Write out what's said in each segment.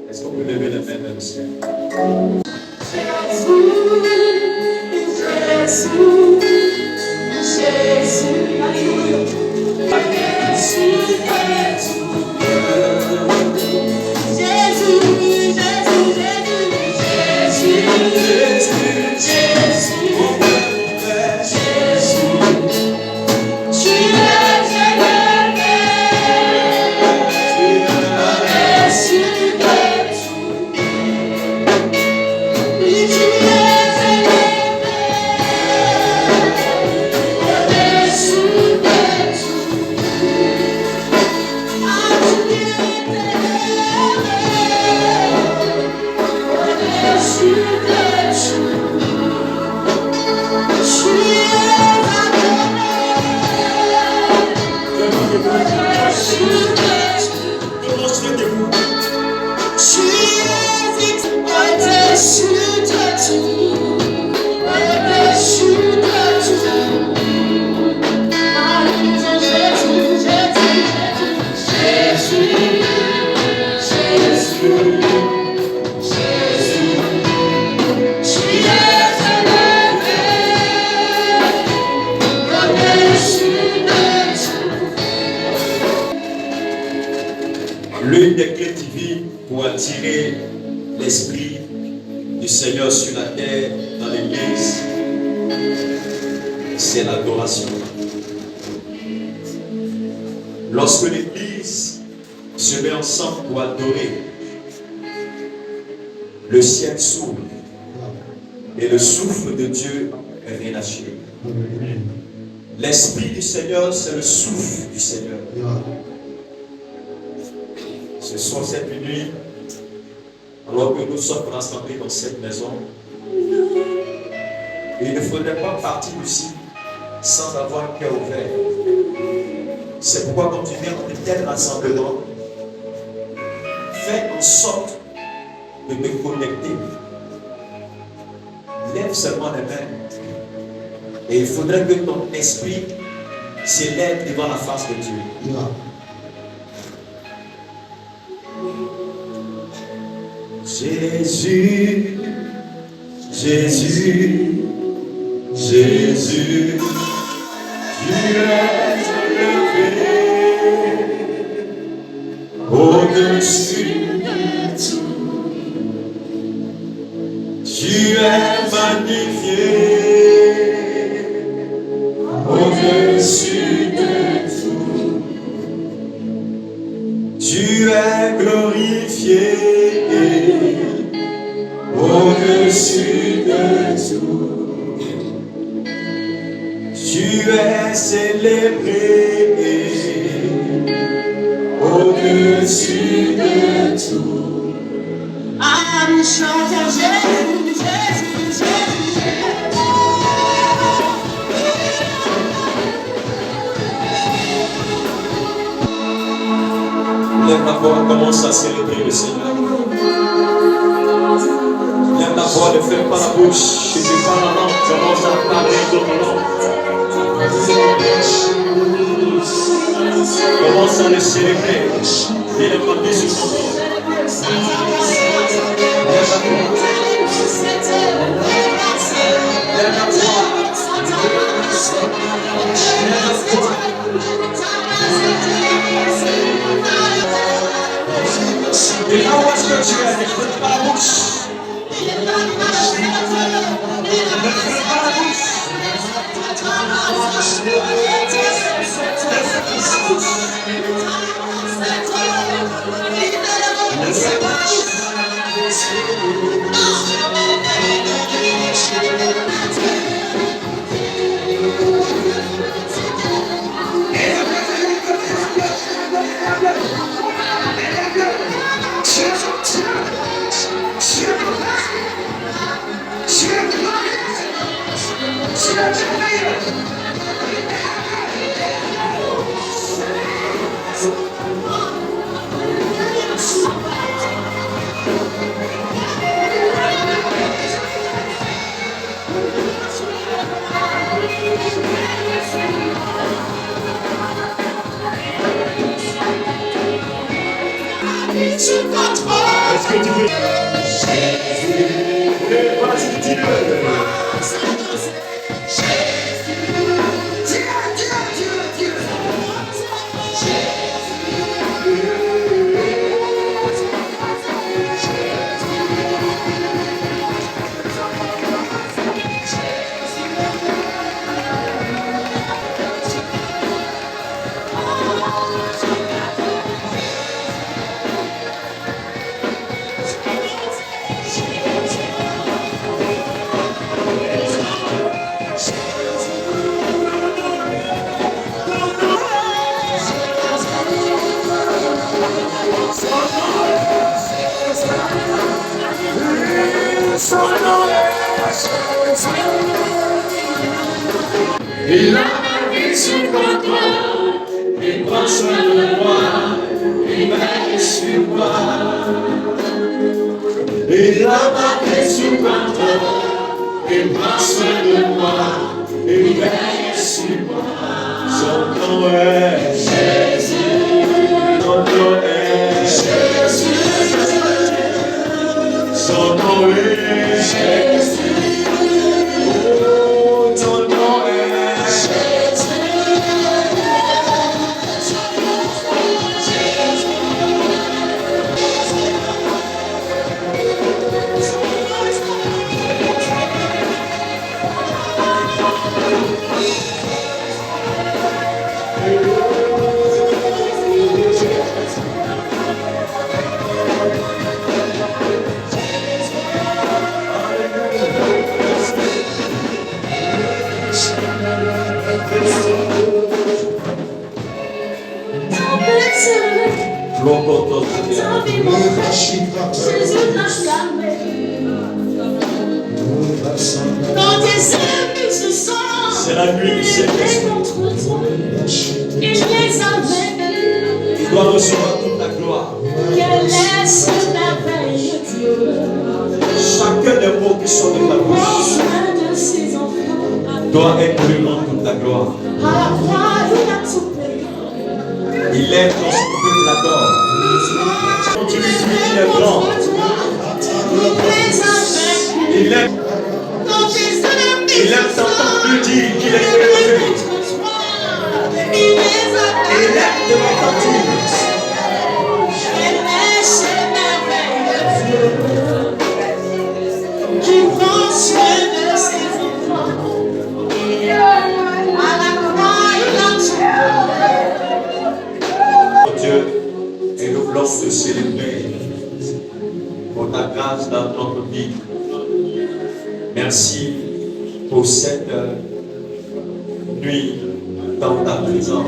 Est-ce qu'on peut lever la main vers le ciel? L'une des clés divines pour attirer l'Esprit du Seigneur sur la terre, dans l'Église, c'est l'adoration. Lorsque l'Église se met ensemble pour adorer, le ciel s'ouvre et le souffle de Dieu est relâché. L'Esprit du Seigneur, c'est le souffle du Seigneur. Ce soir, cette nuit, alors que nous sommes rassemblés dans cette maison, il ne faudrait pas partir d'ici sans avoir un cœur ouvert. C'est pourquoi quand tu viens dans de tels rassemblements, fais en sorte de te connecter. Lève seulement les mains. Et il faudrait que ton esprit s'élève devant la face de Dieu. Jésus, Jésus, Jésus, tu es élevé au-dessus de tout. Tu es magnifié au-dessus de tout. Tu es glorifié au-dessus de tout. Tu es célébré au-dessus de tout. Nous chantons Jésus, Jésus, Jésus. Lève la voix, commence à célébrer le Seigneur. Lève la voix, ne ferme pas la bouche. Si tu parles en langue, commence à parler d'autres langues. Commence à le célébrer. Il est parti sur son corps. Lève la voix. Lève la voix. Et là où est-ce que tu es, ne ferme pas la bouche. Ne ferme pas la bouche. Est-ce que tu peux? Vas-y, dis-le. Il a ma vie sous contrôle, il prend soin de moi, il m'aide sur moi. Il a ma vie sous contrôle, il prend soin de moi, il m'aide sur moi. Son nom est Jésus, son nom est Jésus, son nom est Jésus. C'est la nuit du Saint-Esprit. Il doit recevoir toute la gloire. Chacun des mots qui sont de ta bouche doit être lui rendre toute la gloire. Il aime lorsque tu l'adores. Quand tu lui dis qu'il est grand, il aime. Il aime t'entendre lui dire qu'il est élevé. Il aime te retentir. Qui prend soin de ses enfants. À la croix, il a tué. Dieu, et nous voulons te célébrer pour ta grâce dans notre vie. Merci pour cette nuit dans ta présence.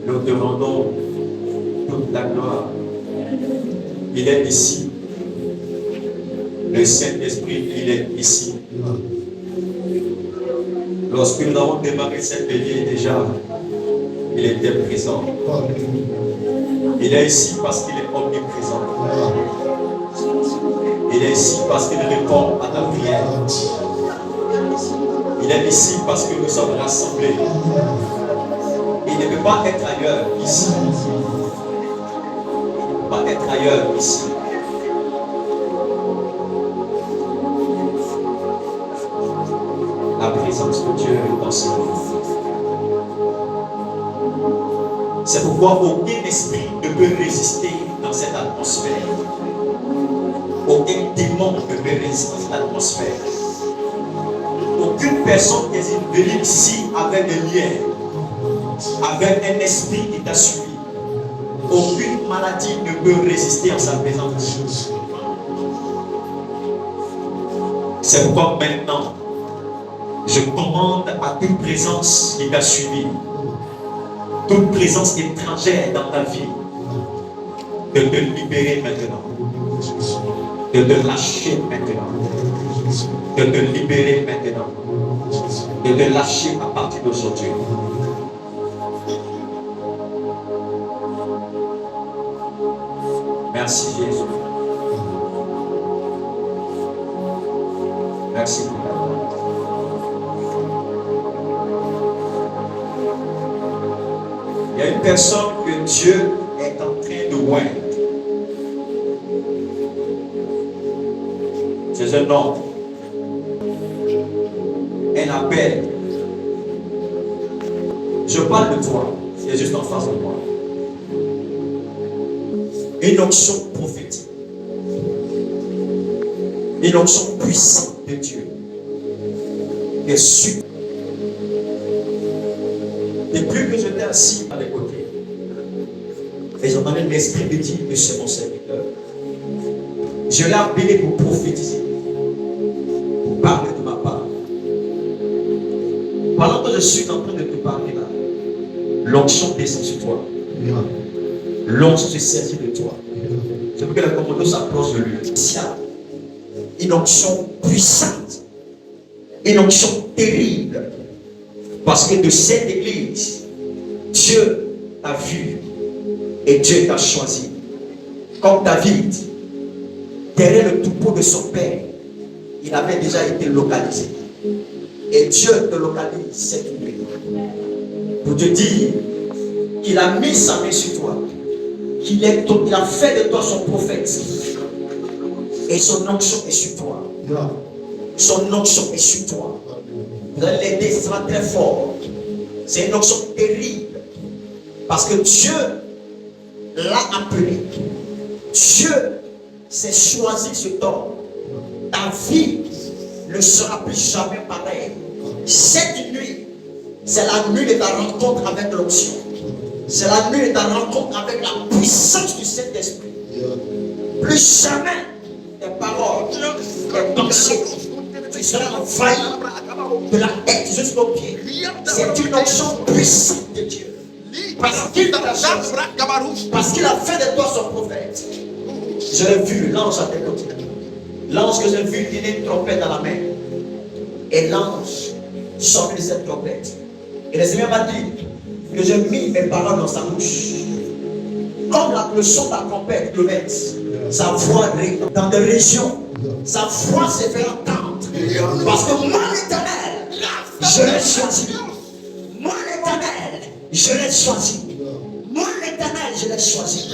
Nous te rendons toute la gloire. Il est ici. Le Saint-Esprit, il est ici. Lorsque nous avons démarré cette veillée déjà, il était présent. Il est ici parce qu'il est omniprésent. Il est ici parce qu'il répond à ta prière. Il est ici parce que nous sommes rassemblés. Il ne peut pas être ailleurs ici. Il ne peut pas être ailleurs ici. La présence de Dieu est dans ce monde. C'est pourquoi aucun esprit ne peut résister dans cette atmosphère. Aucun démon ne peut résister dans cette atmosphère. Aucune personne qui est venue ici avec des liens, avec un esprit qui t'a suivi. Aucune maladie ne peut résister en sa présence. C'est pourquoi maintenant, je commande à toute présence qui t'a suivi, toute présence étrangère dans ta vie, de te libérer maintenant, de te lâcher maintenant, de te libérer maintenant, de te lâcher à partir d'aujourd'hui. Merci Jésus. Merci pour ta grâce. Il y a une personne que Dieu est en train de oindre. Tu es un homme. Un appel. Je parle de toi. Tu es juste en face de moi. Une onction prophétique. Une onction puissante de Dieu. Qui est super. Depuis que j'étais assis à mes côtés, et j'entendais l'esprit de Dieu que c'est mon serviteur. Je l'ai appelé pour prophétiser, pour parler de ma part. Pendant que je suis en train de te parler là, l'onction descend sur toi. L'onction se saisit de toi. Je veux que le commandant s'approche de lui. Une onction puissante, une onction terrible. Parce que de cette église, Dieu t'a vu et Dieu t'a choisi. Comme David, derrière le troupeau de son père, il avait déjà été localisé. Et Dieu te localise cette nuit pour te dire qu'il a mis sa main sur toi, qu'il a fait de toi son prophète. Et son onction est sur toi. Son onction est sur toi. Vous allez l'aider, ce sera très fort. C'est une onction terrible. Parce que Dieu l'a appelé. Dieu s'est choisi cet homme. Ta vie ne sera plus jamais pareille. Cette nuit, c'est la nuit de ta rencontre avec l'onction. C'est la nuit de ta rencontre avec la puissance du Saint-Esprit. Plus jamais tes paroles, tes pensées, tu seras envahi de la tête jusqu'aux pieds. C'est une onction puissante de Dieu. Parce qu'il t'a choisi. Parce qu'il a fait de toi son prophète. Je l'ai vu, l'ange à tes côtés. L'ange que j'ai vu, il a une trompette dans la main. Et l'ange sort de cette trompette. Et le Seigneur m'a dit que j'ai mis mes paroles dans sa bouche. Comme le son de la trompette le met, sa voix dans des régions, sa voix se fait entendre. Parce que moi, l'Éternel, je l'ai choisi. Moi, l'Éternel, je l'ai choisi. Moi, l'Éternel, je l'ai choisi.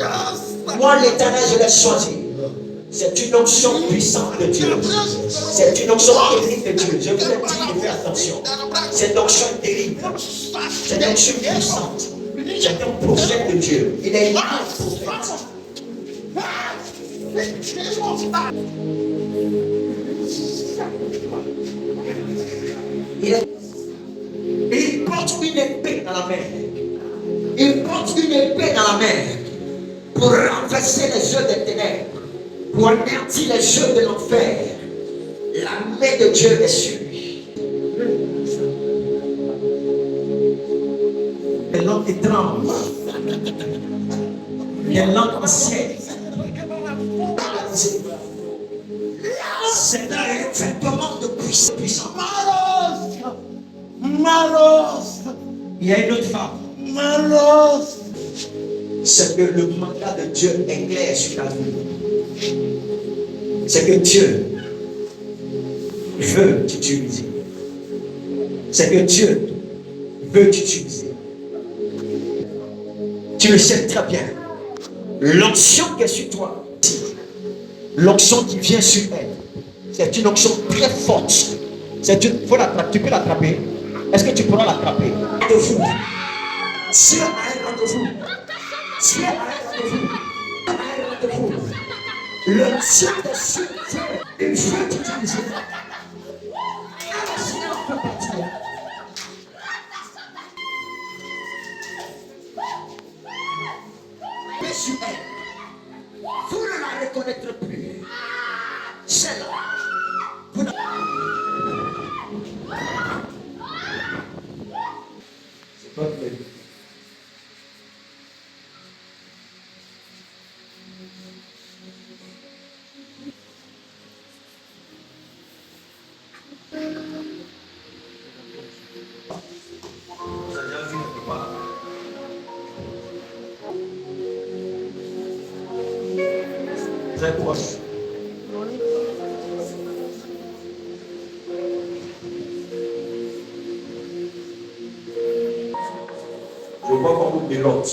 Moi, l'Éternel, je l'ai choisi. C'est une onction puissante de Dieu. C'est une onction terrible de Dieu. Je vous ai dit de faire attention. C'est une onction terrible. C'est une onction puissante. C'est un prophète de Dieu. Il est un prophète. Il porte une épée dans la main. Il porte une épée dans la main pour renverser les jeux des ténèbres, pour anéantir les jeux de l'enfer. La main de Dieu est sur lui. Des langues étranges, des langues anciennes. C'est un effectivement de puissance. Malos. Il y a une autre femme. Malos. C'est que le mandat de Dieu est clair sur ta vie. C'est que Dieu veut t'utiliser. C'est que Dieu veut t'utiliser. Tu le sais très bien. L'onction qui est sur toi, l'onction qui vient sur elle, c'est une onction très forte. Faut l'attraper. Tu peux l'attraper. Est-ce que tu pourras l'attraper? De vous. Dieu a un rendez-vous. Dieu a un rendez-vous. Un rendez-vous. Le Dieu de Dieu, il veut t'utiliser. Alors, sinon, on peut partir. Mais sur elle, vous ne la reconnaîtrez plus. C'est là. Vous ne... C'est pas vrai. Vous avez vu quelque part. Très proche. Je vois qu'on vous délote.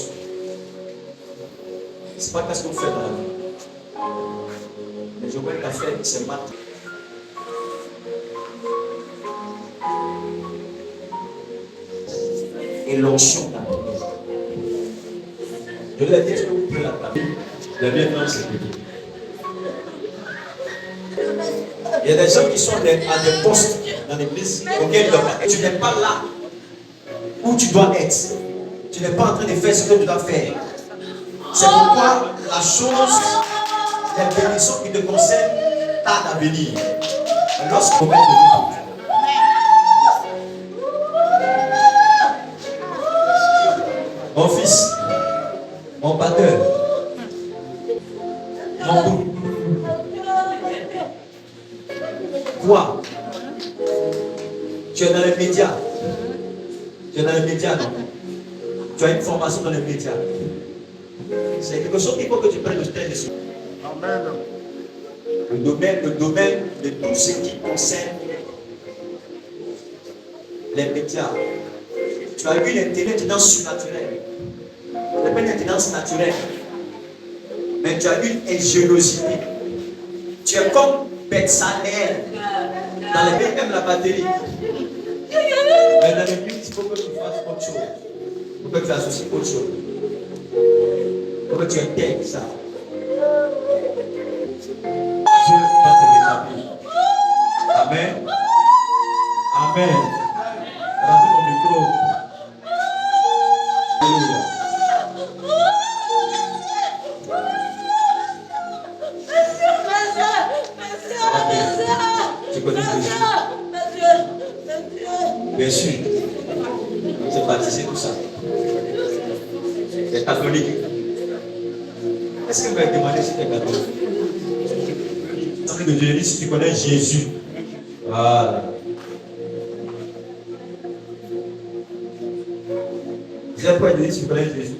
C'est pas qu'est-ce qu'on fait dans la vie. Mais je vois qu'à faire, c'est matin. et l'onction dans la vie. Je lui ai dit, est-ce que vous pouvez la taper? La vie est dans ce pays. Il y a des gens qui sont à des postes dans l'église auxquels tu n'es pas là où tu dois être. Tu n'es pas en train de faire ce que tu dois faire. C'est pourquoi la chose, les bénédictions qui te concernent, tardent à venir. Lorsqu'on met de mon fils, mon batteur, mon groupe. Quoi? Tu es dans les médias. Tu es dans les médias, non? Tu as une formation dans les médias. C'est quelque chose qu'il faut que tu prennes le temps dessus. Amen. Le domaine de tout ce qui concerne les médias. Tu as eu une intelligence surnaturelle. Ce n'est pas une intelligence naturelle. Mais tu as eu une ingéniosité. Tu es comme Betsalel. Dans les pays, même la batterie. Mais dans l'église, il faut que tu fasses autre chose. Il faut que tu associes autre chose. Il faut que tu intègres ça. Dieu va te rétablir. Amen. Amen. Rendez mon micro. Alléluia. Tu connais Jésus? Bien sûr. C'est baptisé tout ça. C'est catholique. Est-ce que vous m'avez demandé si tu es catholique? Parce que Dieu dit si tu connais Jésus. Voilà. Vous avez quoi dire si tu connais Jésus?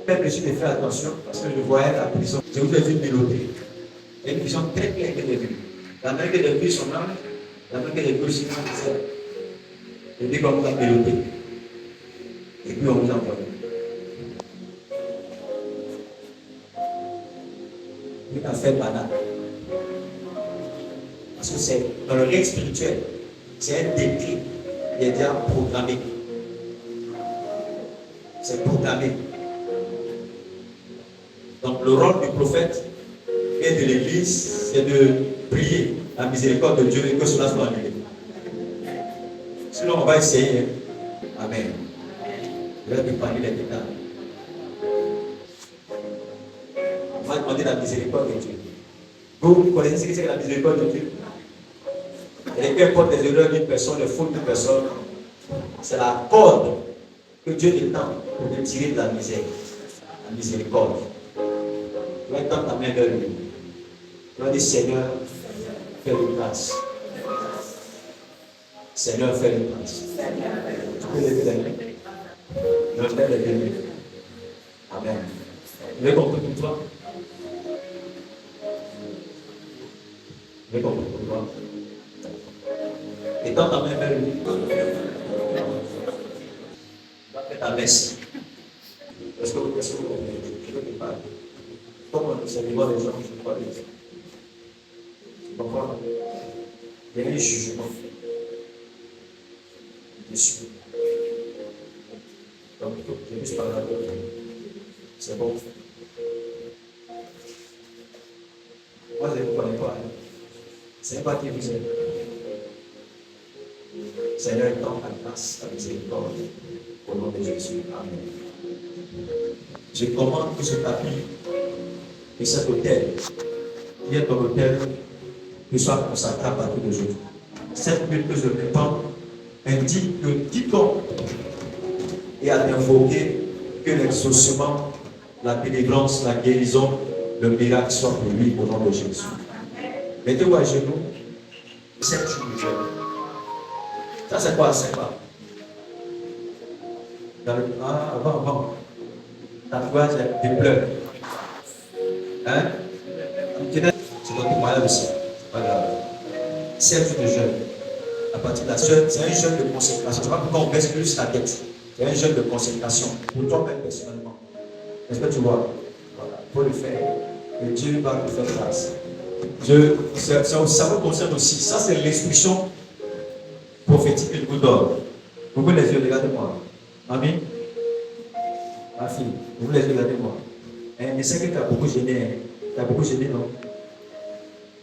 Même je me fais attention parce que je voyais la prison. Je vous ai vu mélodier. Il y a une vision très claire que j'ai vue. La main que j'ai vue son âme, la main que j'ai vue son âme, je dis qu'on vous a mélodé. Et puis on vous a envoyé. Une affaire banale. Parce que c'est dans le règne spirituel, c'est un décret qui est déjà programmé. C'est programmé. Donc le rôle du prophète et de l'église, c'est de prier la miséricorde de Dieu et que cela soit annulé. Sinon, on va essayer. Amen. Je vais te parler les détails. On va demander la miséricorde de Dieu. Vous connaissez ce que c'est que la miséricorde de Dieu? Et peu importe les erreurs d'une personne, les fautes d'une personne, c'est la corde que Dieu étend pour te tirer de la misère. La miséricorde. Tu vas étendre ta main vers lui. Tu vas dire Seigneur, fais-le grâce. Seigneur, fais-le grâce. Tu peux lever les mains. Je lève les mains. Amen. Vous avez compris pour toi? Vous avez compris pour toi? Étends ta main vers lui. Tu vas faire ta messe. Est-ce que vous comprenez? Je veux te parler. Comme nous servons les gens, je crois les gens. Pourquoi? Il y a un jugement dessus. Donc, je vais juste parler avec vous. C'est bon. Moi, je ne vous connais pas. C'est pas qui vous aime. Seigneur, étends ta grâce, ta miséricorde, au nom de Jésus. Amen. Je commande que ce tapis et cet hôtel, qui est ton hôtel, que soit consacré à partir d'aujourd'hui. Cette huile que je répands indique que quiconque est à invoquer que l'exaucement, la délivrance, la guérison, le miracle soit pour lui au nom de Jésus. Mettez-vous à genoux. 7 jours de jeûne. Ça c'est quoi? C'est quoi? Avant. Ta foi, c'est des pleurs. Hein? C'est notre moyen aussi. Pas grave. 7 jours de jeûne. À partir de la jeûne, c'est un jeûne de consécration. C'est pas pourquoi on baisse plus la tête. C'est un jeûne de consécration. Pour toi-même personnellement. Est-ce que tu vois? Voilà. Il faut le faire. Et Dieu va te faire grâce. Ça vous concerne aussi. Ça, c'est l'instruction prophétique que vous dors. Ouvrez les yeux, regardez-moi. Mamie, ma fille, ouvrez les yeux, regardez-moi. Je sais que tu as beaucoup gêné. Hein. Tu as beaucoup gêné, non?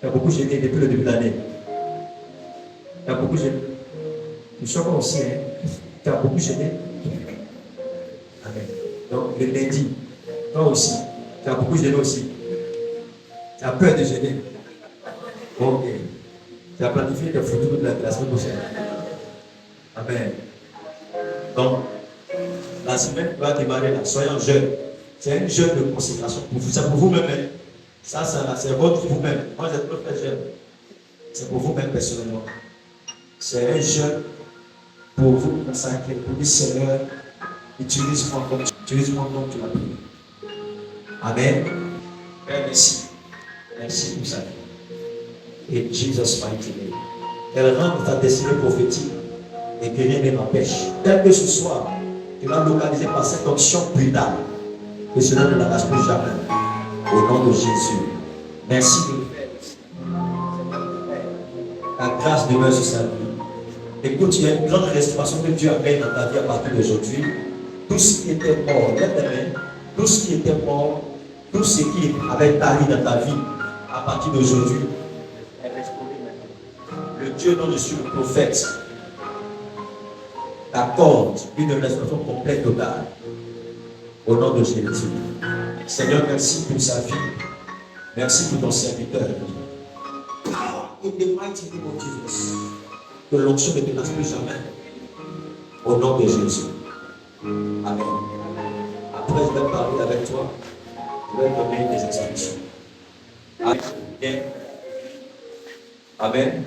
Tu as beaucoup gêné depuis le début de l'année. Tu as beaucoup gêné. Tu sais quoi aussi, hein? Tu as beaucoup gêné. Amen. Donc, le lundi, toi aussi, tu as beaucoup gêné aussi. Tu as peur de gêner. Ok. Tu as planifié tes photos de la semaine prochaine. Amen. Donc, la semaine va démarrer là. Soyons jeunes. C'est un jeûne de consécration pour vous. C'est pour vous-même. Hein. Ça, c'est votre vous-même. Moi, je peux faire jeûne. C'est pour vous-même personnellement. C'est un jeûne pour vous consacrer, pour dire Seigneur, utilise-moi comme tu l'as pris. Amen. Père, merci. Merci pour ça. Et Jesus mighty name. Elle rentre ta destinée prophétique et que rien ne m'empêche. Tel que ce soit, tu vas localiser par cette onction brutale. Que cela ne la lâche plus jamais. Au nom de Jésus. Merci de le faire. La grâce demeure sur sa vie. Écoute, il y a une grande restauration que Dieu amène dans ta vie à partir d'aujourd'hui. Tout ce qui était mort, tout ce qui était mort, tout ce qui avait tari dans ta vie, à partir d'aujourd'hui, est restauré maintenant. Le Dieu dont je suis le prophète t'accorde une restauration complète totale. Au nom de Jésus. Seigneur, merci pour sa vie. Merci pour ton serviteur. In the mighty name of Jesus. Que l'onction ne te lâche plus jamais. Au nom de Jésus. Amen. Après, je vais parler avec toi. Je vais donner des instructions. Amen. Amen.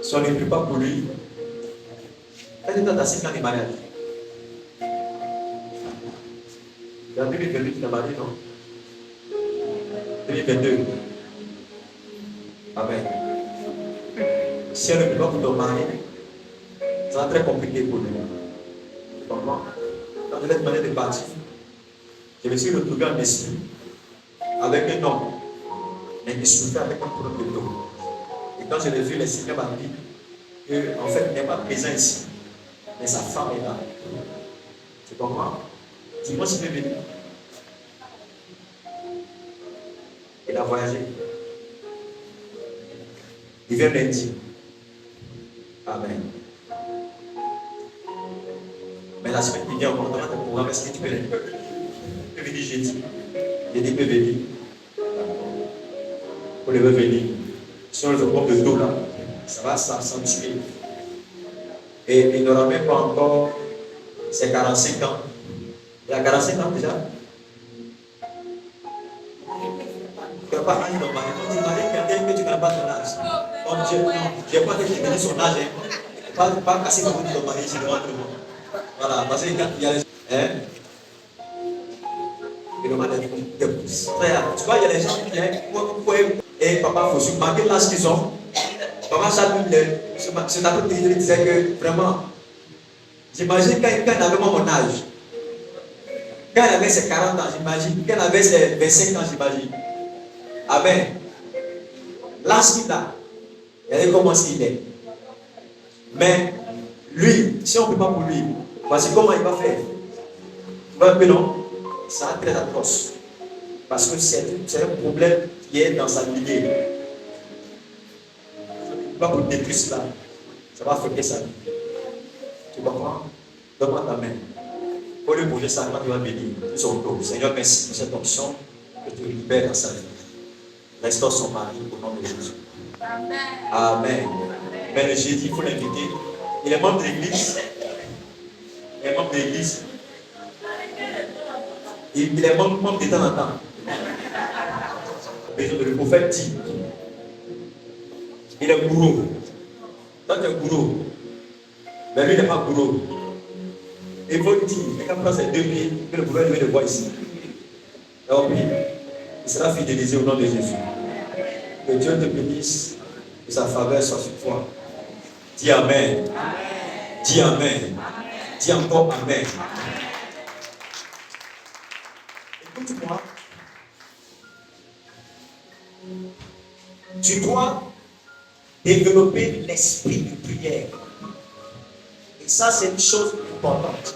Si on ne prie pas pour lui, elle est assis quand il est malade. En 2022, tu l'as marié, non? 2022. Amen. Si elle ne peut pas pour ton mari, ça va être très compliqué pour lui. Tu comprends? Quand je l'ai demandé de partir, je me suis retrouvé en esprit avec un homme, mais il souffrait avec un problème de dos. Et quand je l'ai vu, le Seigneur m'a dit qu'en fait, il n'est pas présent ici, mais sa femme est là. Tu comprends? Dis-moi s'il veut venir. Il a voyagé. Il vient lundi. Amen. Mais la semaine qui vient, on va te programme. Est-ce que tu peux venir? Tu peux venir jeudi. Jeudi peut venir. Pour les venir. Si on le fait de dos là, ça va s'accentuer. Et il n'aura même pas encore ses 45 ans. Il a 45 ans déjà. Tu n'as pas âge de mari. Quand tu maries quelqu'un que tu n'as pas ton âge. Donc je n'ai pas déterminé son âge. Hein. Pas casser le bout de ton mari ici devant tout le monde. Voilà, parce que quand il y a les hein, il demande des frères. Tu vois, il y a des gens qui viennent et papa faut se marquer l'âge qu'ils ont. Papa c'est un peu il disait que vraiment, j'imagine quand il avait mon âge. Quand il avait ses 40 ans, j'imagine. Quand il avait ses 25 ans, j'imagine. Amen. L'âge qu'il a, regardez comment il est. Mais lui, si on ne peut pas pour lui, voici comment il va faire. Mais non, ça très atroce. Parce que c'est un problème qui est dans sa lignée. Il ne peut pas pour détruire cela. Ça va affecter sa vie. Tu comprends? Donne-moi ta main. Pour lui bouger sa main, il va bénir son dos. Seigneur, merci pour cette option que tu libères dans sa vie. Restaure son mari au nom de Jésus. Amen. Amen. Mais le jeudi, il faut l'inviter. Il est membre de l'église. Il est membre de l'église. Il est membre de temps en temps. Besoin de le prophète dit. Il est gourou. Toi, tu es gourou. Mais lui, il n'est pas gourou. Il faut dire, mais quand prend ses deux pieds, que le prophète lui le voit ici. Donc, oui, il sera fidélisé au nom de Jésus. Que Dieu te bénisse, que sa faveur soit sur toi. Dis Amen. Dis Amen. Dis encore Amen. Écoute-moi. Tu dois développer l'esprit de prière. Et ça, c'est une chose importante.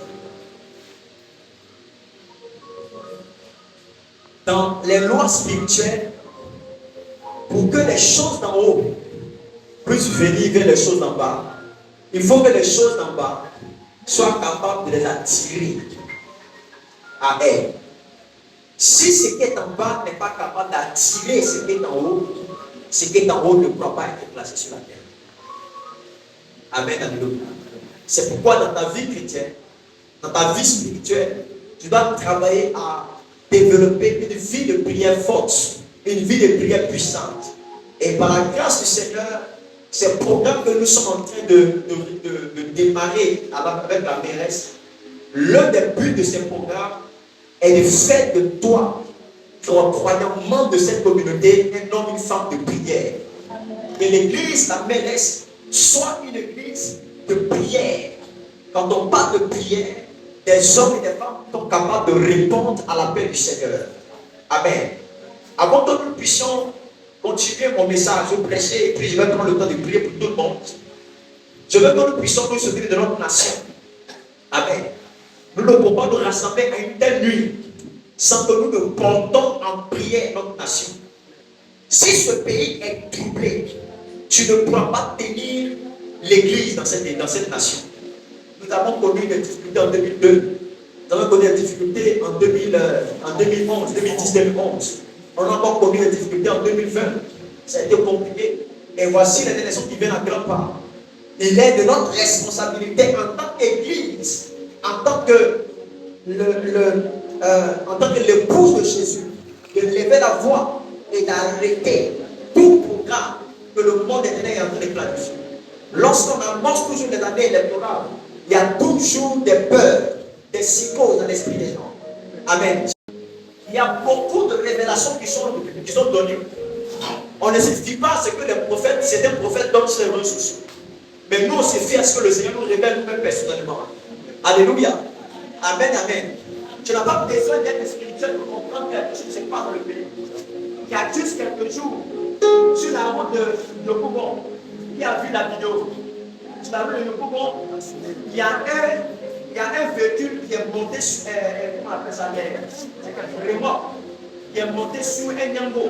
Dans les lois spirituelles, pour que les choses d'en haut puissent venir vers les choses d'en bas, il faut que les choses d'en bas soient capables de les attirer à elles. Si ce qui est en bas n'est pas capable d'attirer ce qui est en haut, ce qui est en haut ne pourra pas être placé sur la terre. Amen, alléluia. C'est pourquoi dans ta vie chrétienne, dans ta vie spirituelle, tu dois travailler à développer une vie de prière forte, une vie de prière puissante. Et par la grâce du Seigneur, ces programmes que nous sommes en train de démarrer avec la mairesse, l'un des buts de ces programmes est de faire de toi, croyant membre de cette communauté, un homme, une femme de prière. Que l'église, la mairesse, soit une église de prière. Quand on parle de prière, des hommes et des femmes sont capables de répondre à l'appel du Seigneur. Amen. Avant que nous puissions continuer mon message, je prêcher, et puis je vais prendre le temps de prier pour tout le monde. Je veux que nous puissions nous souvenir de notre nation. Amen. Nous ne pouvons pas nous rassembler à une telle nuit sans que nous ne portons en prière notre nation. Si ce pays est troublé, tu ne pourras pas tenir l'église dans cette nation. Nous avons connu des difficultés en 2002. Nous avons connu des difficultés en 2011, 2010, 2011. On a encore connu des difficultés en 2020. Ça a été compliqué. Et voici les élections qui viennent à grands pas. Il est de notre responsabilité en tant qu'Église, en tant que l'épouse de Jésus, de lever la voix et d'arrêter tout programme que le monde est en train de planifier. Lorsqu'on amorce toujours les années électorales, il y a toujours des peurs, des psychoses dans l'esprit des gens. Amen. Il y a beaucoup de révélations qui sont données. On ne se dit pas ce que les prophètes, certains prophètes donnent sur les réseaux sociaux. Mais nous, on se fie à ce que le Seigneur nous révèle nous-mêmes personnellement. Alléluia. Amen, amen. Tu n'as pas besoin d'être spirituel pour comprendre quelque chose qui se passe dans le pays. Il y a juste quelques jours, sur la route de Koubon, qui a vu la vidéo. Sur la route de Koubon, il y a un véhicule qui est monté sur, comment on appelle ça, c'est remorque, qui est monté sur un Niambo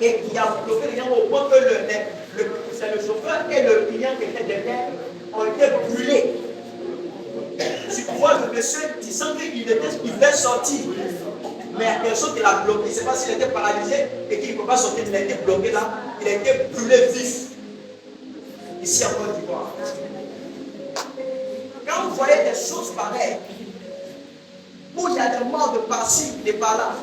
et qui a bloqué le Niambo au point que c'est le chauffeur et le client qui était derrière ont été brûlés. Tu vois le monsieur, tu sens qu'il voulait sortir, mais il y a quelque chose qui l'a bloqué. Je ne sais pas s'il était paralysé et qu'il ne peut pas sortir, il a été bloqué là, il a été brûlé vif. Ici en Côte d'Ivoire. Quand vous voyez des choses pareilles, où il y a des morts de par-ci, de par-là,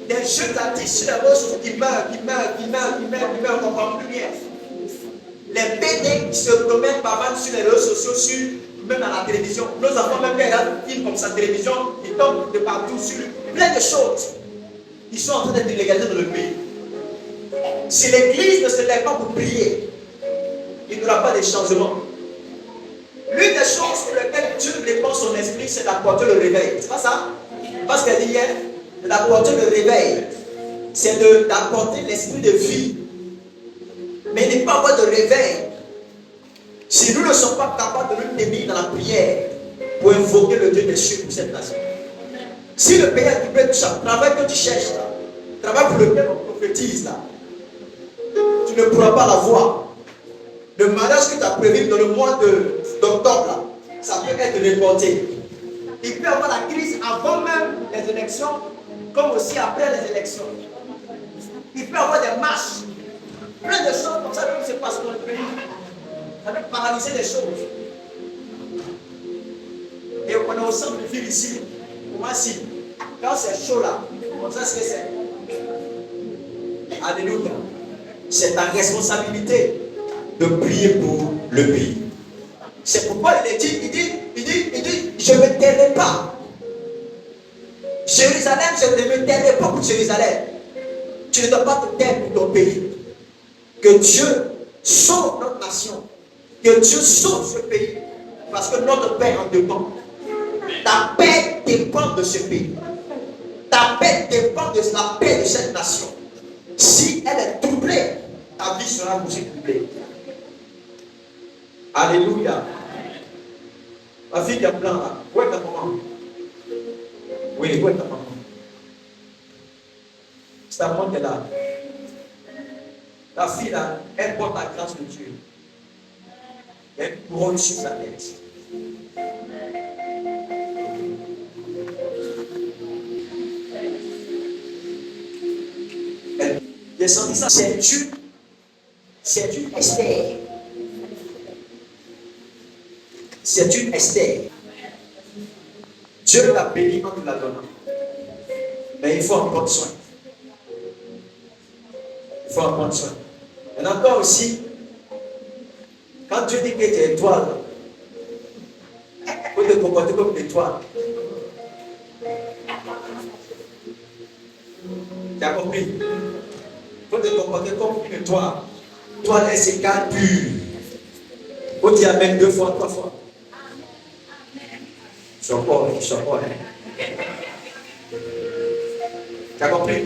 des jeunes artistes sur les réseaux qui meurent, on ne comprend plus rien. Les PD qui se promènent par sur les réseaux sociaux, même à la télévision. Nos enfants, même quand ils regardent un film comme ça, télévision, ils tombent de partout sur plein de choses. Ils sont en train d'être illégalisés dans le pays. Si l'église ne se lève pas pour prier, il n'y aura pas de changement. L'une des choses pour lesquelles Dieu répand son esprit, c'est d'apporter le réveil. C'est pas ça? Parce qu'elle dit hier, d'apporter le réveil, c'est d'apporter l'esprit de vie. Mais il ne peut pas avoir de réveil si nous ne sommes pas capables de nous tenir dans la prière pour invoquer le Dieu des cieux pour cette nation. Si le pays est troublé, tout ça, travail que tu cherches là, travail pour lequel on prophétise là, tu ne pourras pas l'avoir. Le mariage que tu as prévu dans le mois d'octobre là, ça peut être reporté. Il peut y avoir la crise avant même les élections, comme aussi après les élections. Il peut y avoir des marches, plein de choses comme ça qui se passent dans le pays. Ça peut paralyser les choses. Et on a aussi une ville ici, pour moi, si, quand c'est chaud là, comme ça, ce que c'est. Alléluia. C'est ta responsabilité de prier pour le pays. C'est pourquoi il dit, je ne me tairai pas. Jérusalem, je ne me tairai pas pour Jérusalem. Tu ne dois pas te taire pour ton pays. Que Dieu sauve notre nation. Que Dieu sauve ce pays. Parce que notre paix en dépend. Ta paix dépend de ce pays. Ta paix dépend de la paix de cette nation. Si elle est troublée, ta vie sera aussi troublée. Alléluia. Ma fille qui a plein là. Où est ta maman? Oui, où est ta maman? C'est ta maman qui est là. La fille là, elle porte la grâce de Dieu. Il y a une couronne sur sa tête. J'ai senti ça. C'est une Esther. C'est une Esther. Dieu l'a béni en nous la donnant. Mais il faut en prendre soin. Il faut en prendre soin. Et encore aussi, quand Dieu dit que tu es étoile, il faut te comporter comme une étoile. Tu as compris? Il faut te comporter comme une étoile. L'étoile, elle s'écale pure. Il faut dire Amen 2 fois, 3 fois. Je suis encore. Tu as compris?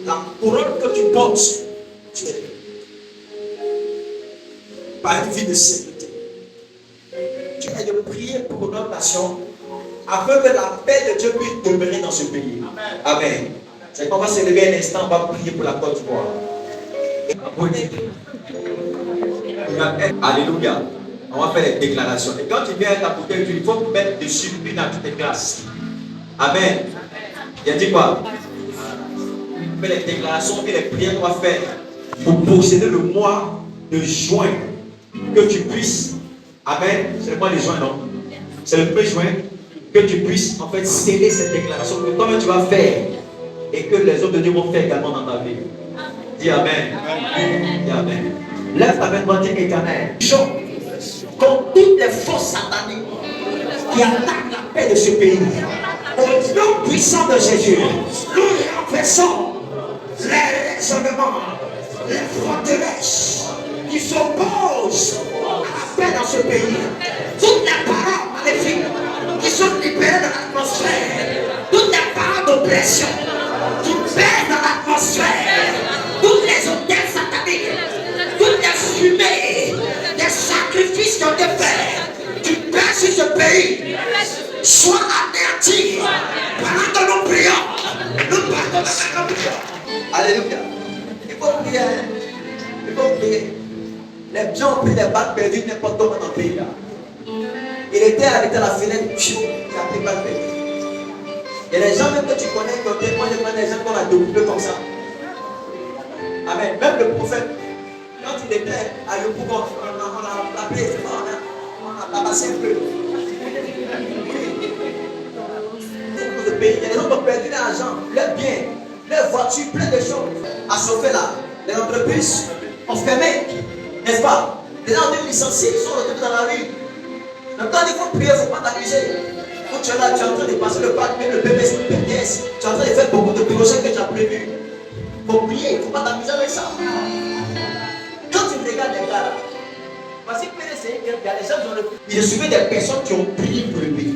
La couronne que tu portes, tu es par une vie de sécurité. Tu es de prier pour notre nation afin que la paix de Dieu puisse demeurer dans ce pays. Amen. C'est qu'on va se lever un instant, on va prier pour la Côte d'Ivoire. Alléluia. On va faire des déclarations. Et quand tu viens à ta bouteille, il faut mettre dessus une à toutes tes classes. Amen. Il a dit quoi? On fait les déclarations et les prières qu'on va faire pour posséder le mois de juin. Que tu puisses, Amen. C'est le mois de juin, non? C'est le 1er juin. Que tu puisses en fait sceller cette déclaration. Que toi-même tu vas faire. Et que les autres de Dieu vont faire également dans ta vie. Dis Amen. Dis Amen. Lève ta main, dis éternel. Contre toutes les forces sataniques qui attaquent la paix de ce pays, au nom puissant de Jésus, nous renversons les raisonnements, les forteresses qui s'opposent à la paix dans ce pays. Toutes les paroles maléfiques qui sont libérées de l'atmosphère, toutes les paroles d'oppression qui pèsent dans l'atmosphère, toutes les hôtels sataniques, toutes les fumées, les sacrifices qui ont été faits, qui pèsent sur ce pays, soient anéantis pendant que nous prions. Nous partons dans la prière. Alléluia. Il faut prier. Il faut prier. Les gens ont pris des balles perdues n'importe comment dans le pays là. Il était arrêté à la fenêtre, il a pris balle perdue. Et les gens même que tu connais, qui ont témoigné, les gens qu'on a découpé comme ça. Amen. Même le prophète, quand il était à Yopougon, on a appelé, on a tabassé un peu. Le pays, les gens ont perdu l'argent, leurs biens, leurs voitures, plein de choses. À sauver là, les entreprises ont fermé, n'est-ce pas? Les gens ont été licenciés, ils sont retrouvés dans la rue. Donc quand il faut prier, il ne faut pas t'amuser. Quand tu es là, tu es en train de passer le bac, même le PPS, le PTS, tu es en train de faire beaucoup de projets que tu as prévus. Il faut prier, il ne faut pas t'amuser avec ça. Quand tu regardes les gars là, voici PDC, il y a des gens qui ont le... Il suivait des personnes qui ont prié pour le pays.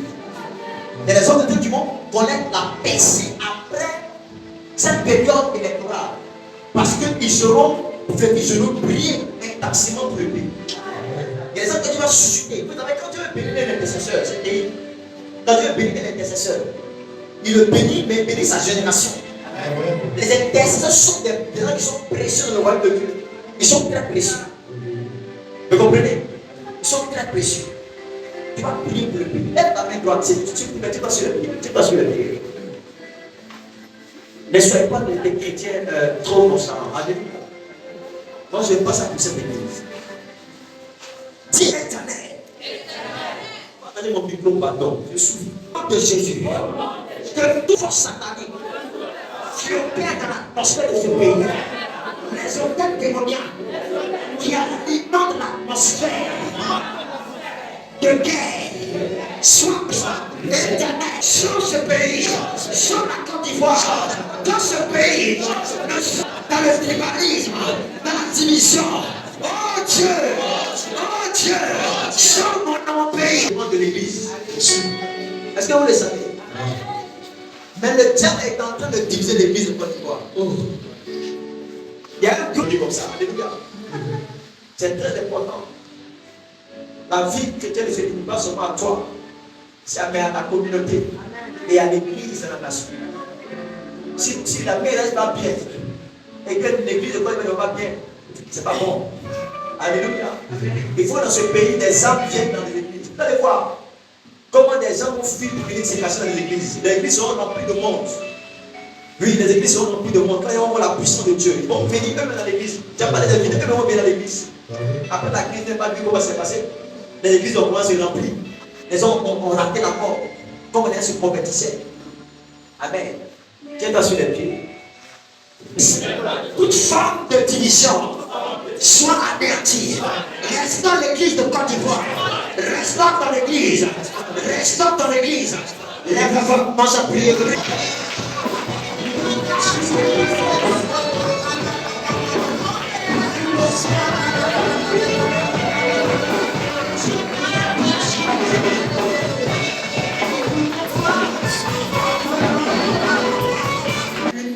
Il y a des hommes de Dieu qui vont connaître la percée après cette période électorale. Parce qu'ils seront prier intensément pour le pays. Il y a des gens que Dieu va susciter. Vous savez, quand Dieu veut bénir l'intercesseur, c'est-à-dire, quand Dieu veut bénir l'intercesseur, il le bénit, mais il bénit sa génération. Les intercesseurs sont des gens qui sont précieux dans le royaume de Dieu. Ils sont très précieux. Vous comprenez? Ils sont très précieux. Tu vas prier pour le pays. Lève ta main droite, tu vas sur le pied. Tu vas sur le pied. Ne soyez pas des chrétiens trop nonchalants. Alléluia. Moi, je passe à pour cette église. Dis éternel. Attendez mon micro, pardon. Je suis au nom de Jésus. Que toute force satanique qui opère dans l'atmosphère de ce pays, les hôtels démoniaques qui alimentent l'atmosphère de guerre, soit éternel sur ce pays, sur la Côte d'Ivoire, dans ce pays, dans le tribalisme, dans la division. Oh Dieu, sur mon pays. De l'église. Est-ce que vous le savez? Mais le diable est en train de diviser l'église de Côte d'Ivoire. Il y a un Dieu comme ça. Alléluia. C'est très important. La vie chrétienne ne se limite pas seulement à toi, c'est à ta communauté et à l'église dans la nation. Si la vie n'est pas bien, et que l'église ne va pas bien, c'est pas bon. Alléluia. Il faut dans ce pays, des âmes viennent dans les églises. Vous allez voir comment des gens vont fuir pour venir se cacher dans les églises. Les églises seront remplies de monde. Oui, les églises seront remplies de monde. Quand ils vont voir la puissance de Dieu, ils vont venir eux-mêmes dans l'église. Tu as parlé des vides, eux-mêmes vont venir dans l'église. Après la crise, n'est pas vu comment c'est passé. Les églises ont commencé à se remplir. Les gens ont raté la porte. Comme on est se prophétisait. Amen. Tiens-toi sur les pieds. Toute forme de division soit avertie. Reste dans l'église de Côte d'Ivoire. Reste dans l'église. Reste dans l'église. Lève-toi, commence à prier.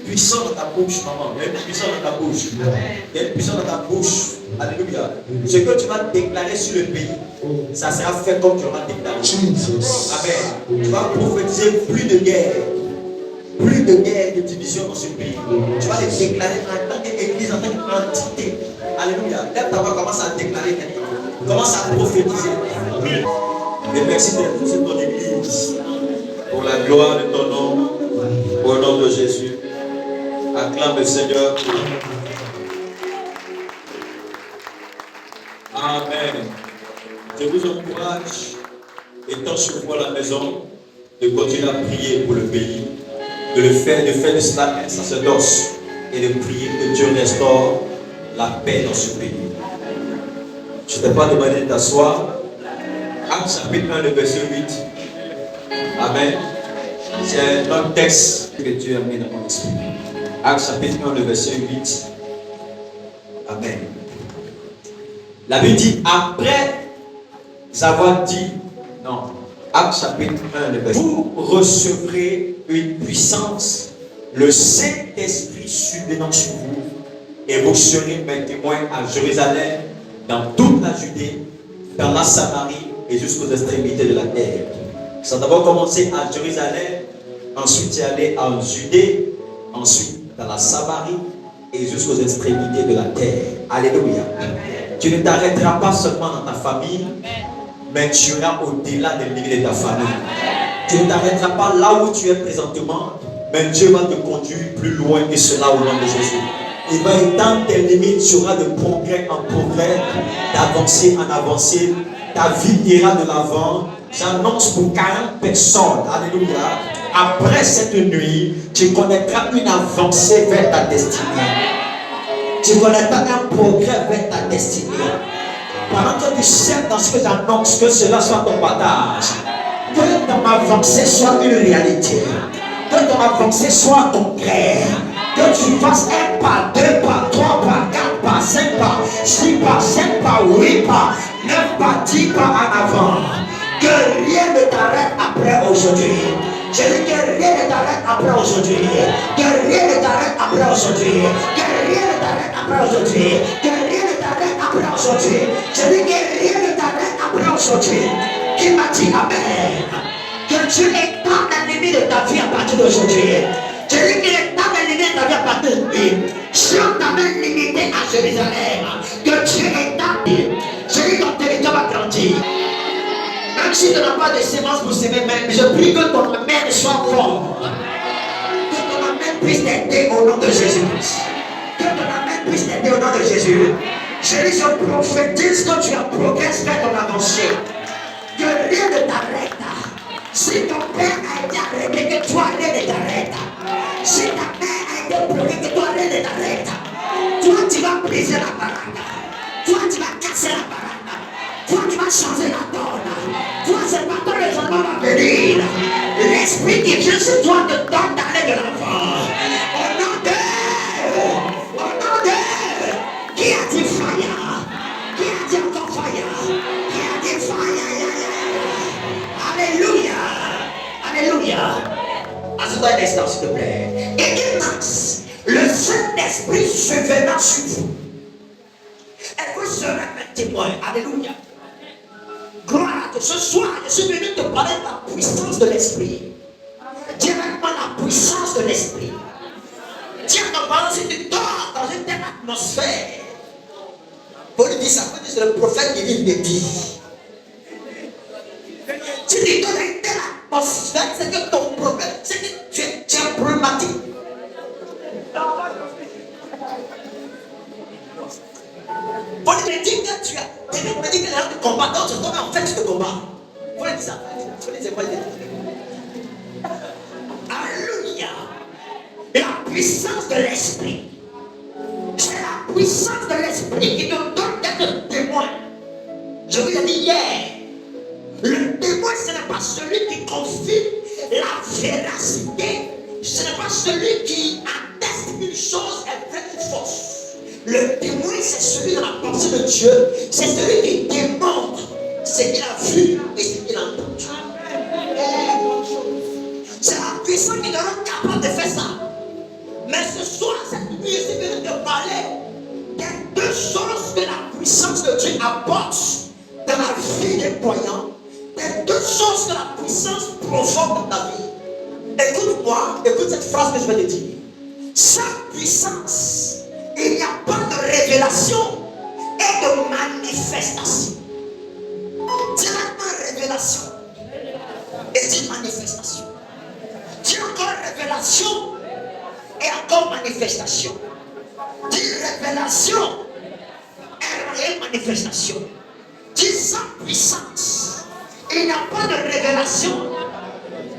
Puissant dans ta bouche, maman. Il y a une puissance dans ta bouche. Il y a une puissance dans ta bouche. Alléluia. Ce que tu vas déclarer sur le pays, ça sera fait comme tu l'auras déclaré. Amen. Tu vas prophétiser plus de guerre. Plus de guerre, de division dans ce pays. Tu vas les déclarer en tant qu'église, en tant qu'entité. Alléluia. Lève ta voix, commence à déclarer maintenant. Commence à prophétiser. Et merci d'être sur ton église. Pour la gloire de ton nom. Au nom de Jésus. Acclame le Seigneur. Amen. Je vous encourage, étant sur vous à la maison, de continuer à prier pour le pays, de faire de cela un sacerdoce et de prier que Dieu restaure la paix dans ce pays. Je ne t'ai pas demandé de t'asseoir. Acte chapitre 1, le verset 8. Amen. C'est un texte que Dieu a mis dans mon esprit. Acte chapitre 1, le verset 8. Amen. La Bible dit, après avoir dit, non, Acte chapitre 1, le verset 8. Vous recevrez une puissance, le Saint-Esprit subvenant sur vous, et vous serez mes témoins à Jérusalem, dans toute la Judée, dans la Samarie et jusqu'aux extrémités de la terre. Ça a d'abord commencé à Jérusalem, ensuite c'est allé en Judée, ensuite dans la Samarie et jusqu'aux extrémités de la terre. Alléluia. Tu ne t'arrêteras pas seulement dans ta famille, mais tu iras au-delà des limites de ta famille. Tu ne t'arrêteras pas là où tu es présentement, mais Dieu va te conduire plus loin que cela au nom de Jésus. Il va étendre tes limites, tu auras de progrès en progrès, d'avancée en avancée. Ta vie ira de l'avant. J'annonce pour 40 personnes, alléluia. Après cette nuit, tu connaîtras une avancée vers ta destinée. Tu connaîtras un progrès vers ta destinée. Pendant que tu sais dans ce que j'annonce, que cela soit ton partage. Que ton avancée soit une réalité. Que ton avancée soit concret. Que tu fasses un pas, 2 pas, 3 pas, 4 pas, 5 pas, 6 pas, 7 pas, 8 pas, 9 pas, 10 pas en avant. Que rien ne t'arrête après aujourd'hui. Je dis que rien ne t'arrête après aujourd'hui. Que rien ne t'arrête après aujourd'hui. Que rien ne t'arrête après aujourd'hui. Que rien ne t'arrête après aujourd'hui. Je dis que rien ne t'arrête après aujourd'hui. Qui m'a dit Amen. Que tu étends la limite de ta vie à partir d'aujourd'hui. Je dis que étends la limite de ta vie à partir d'aujourd'hui. Si on t'avait limité à Jérusalem, que tu étends. Je dis que ton territoire va grandir. Même si tu n'as pas de sémence pour s'aimer, mais je prie que ton amène soit fort. Que ton amène puisse t'aider au nom de Jésus-Christ. Que ton amène puisse t'aider au nom de Jésus. Je dis, je prophétise que tu as progressé vers ton avancée. Que rien ne t'arrête. Si ton père a été arrêté, que toi rien ne t'arrête. Si ta mère a été bloquée, que toi rien ne t'arrête. Toi tu vas briser la baraque. Toi tu vas casser la baraque. Toi tu vas changer la donne. Toi c'est pas ton raisonnement va venir. L'esprit qui vient sur toi te donne d'aller de l'avant. Au nom de qui a dit fire? Qui a dit encore fire? Qui a dit fire? Alléluia. Alléluia. Assure-toi un instant s'il te plaît. Et il lance le Saint-Esprit se venant sur vous. Elle veut se remettre témoin. Alléluia. Gloire à Dieu. Ce soir, je suis venu te parler de la puissance de l'esprit. Directement la puissance de l'esprit. Tiens, ton parole, si tu dors dans une telle atmosphère, Paul dit ça, c'est le prophète qui vient de dire. Si tu dors dans une telle atmosphère, c'est que ton problème, c'est que tu es problématique. Paul me dit que tu as. Il me dit que tu as un combat, donc tu tombes en fait tu te combats. Paul dit ça. Alléluia. La puissance de l'esprit. C'est la puissance de l'esprit qui nous donne d'être témoin. Je vous l'ai dit hier. Le témoin, ce n'est pas celui qui confirme la véracité. Ce n'est pas celui qui atteste qu'une chose est vraie ou fausse. Le témoin, c'est celui dans la pensée de Dieu. C'est celui qui démontre ce qu'il a vu et ce qu'il a entendu. C'est la puissance qui nous rend capable de faire ça. Mais ce soir, cette nuit, je suis venu te parler des deux choses que la puissance de Dieu apporte dans la vie des croyants. Des deux choses que la puissance provoque dans ta vie. Écoute-moi, écoute cette phrase que je vais te dire. Sans puissance, il n'y a pas de révélation et de manifestation. Directement révélation et dit manifestation. Dis encore révélation et encore manifestation. Dis révélation et réelle manifestation. Dis sans puissance. Il n'y a pas de révélation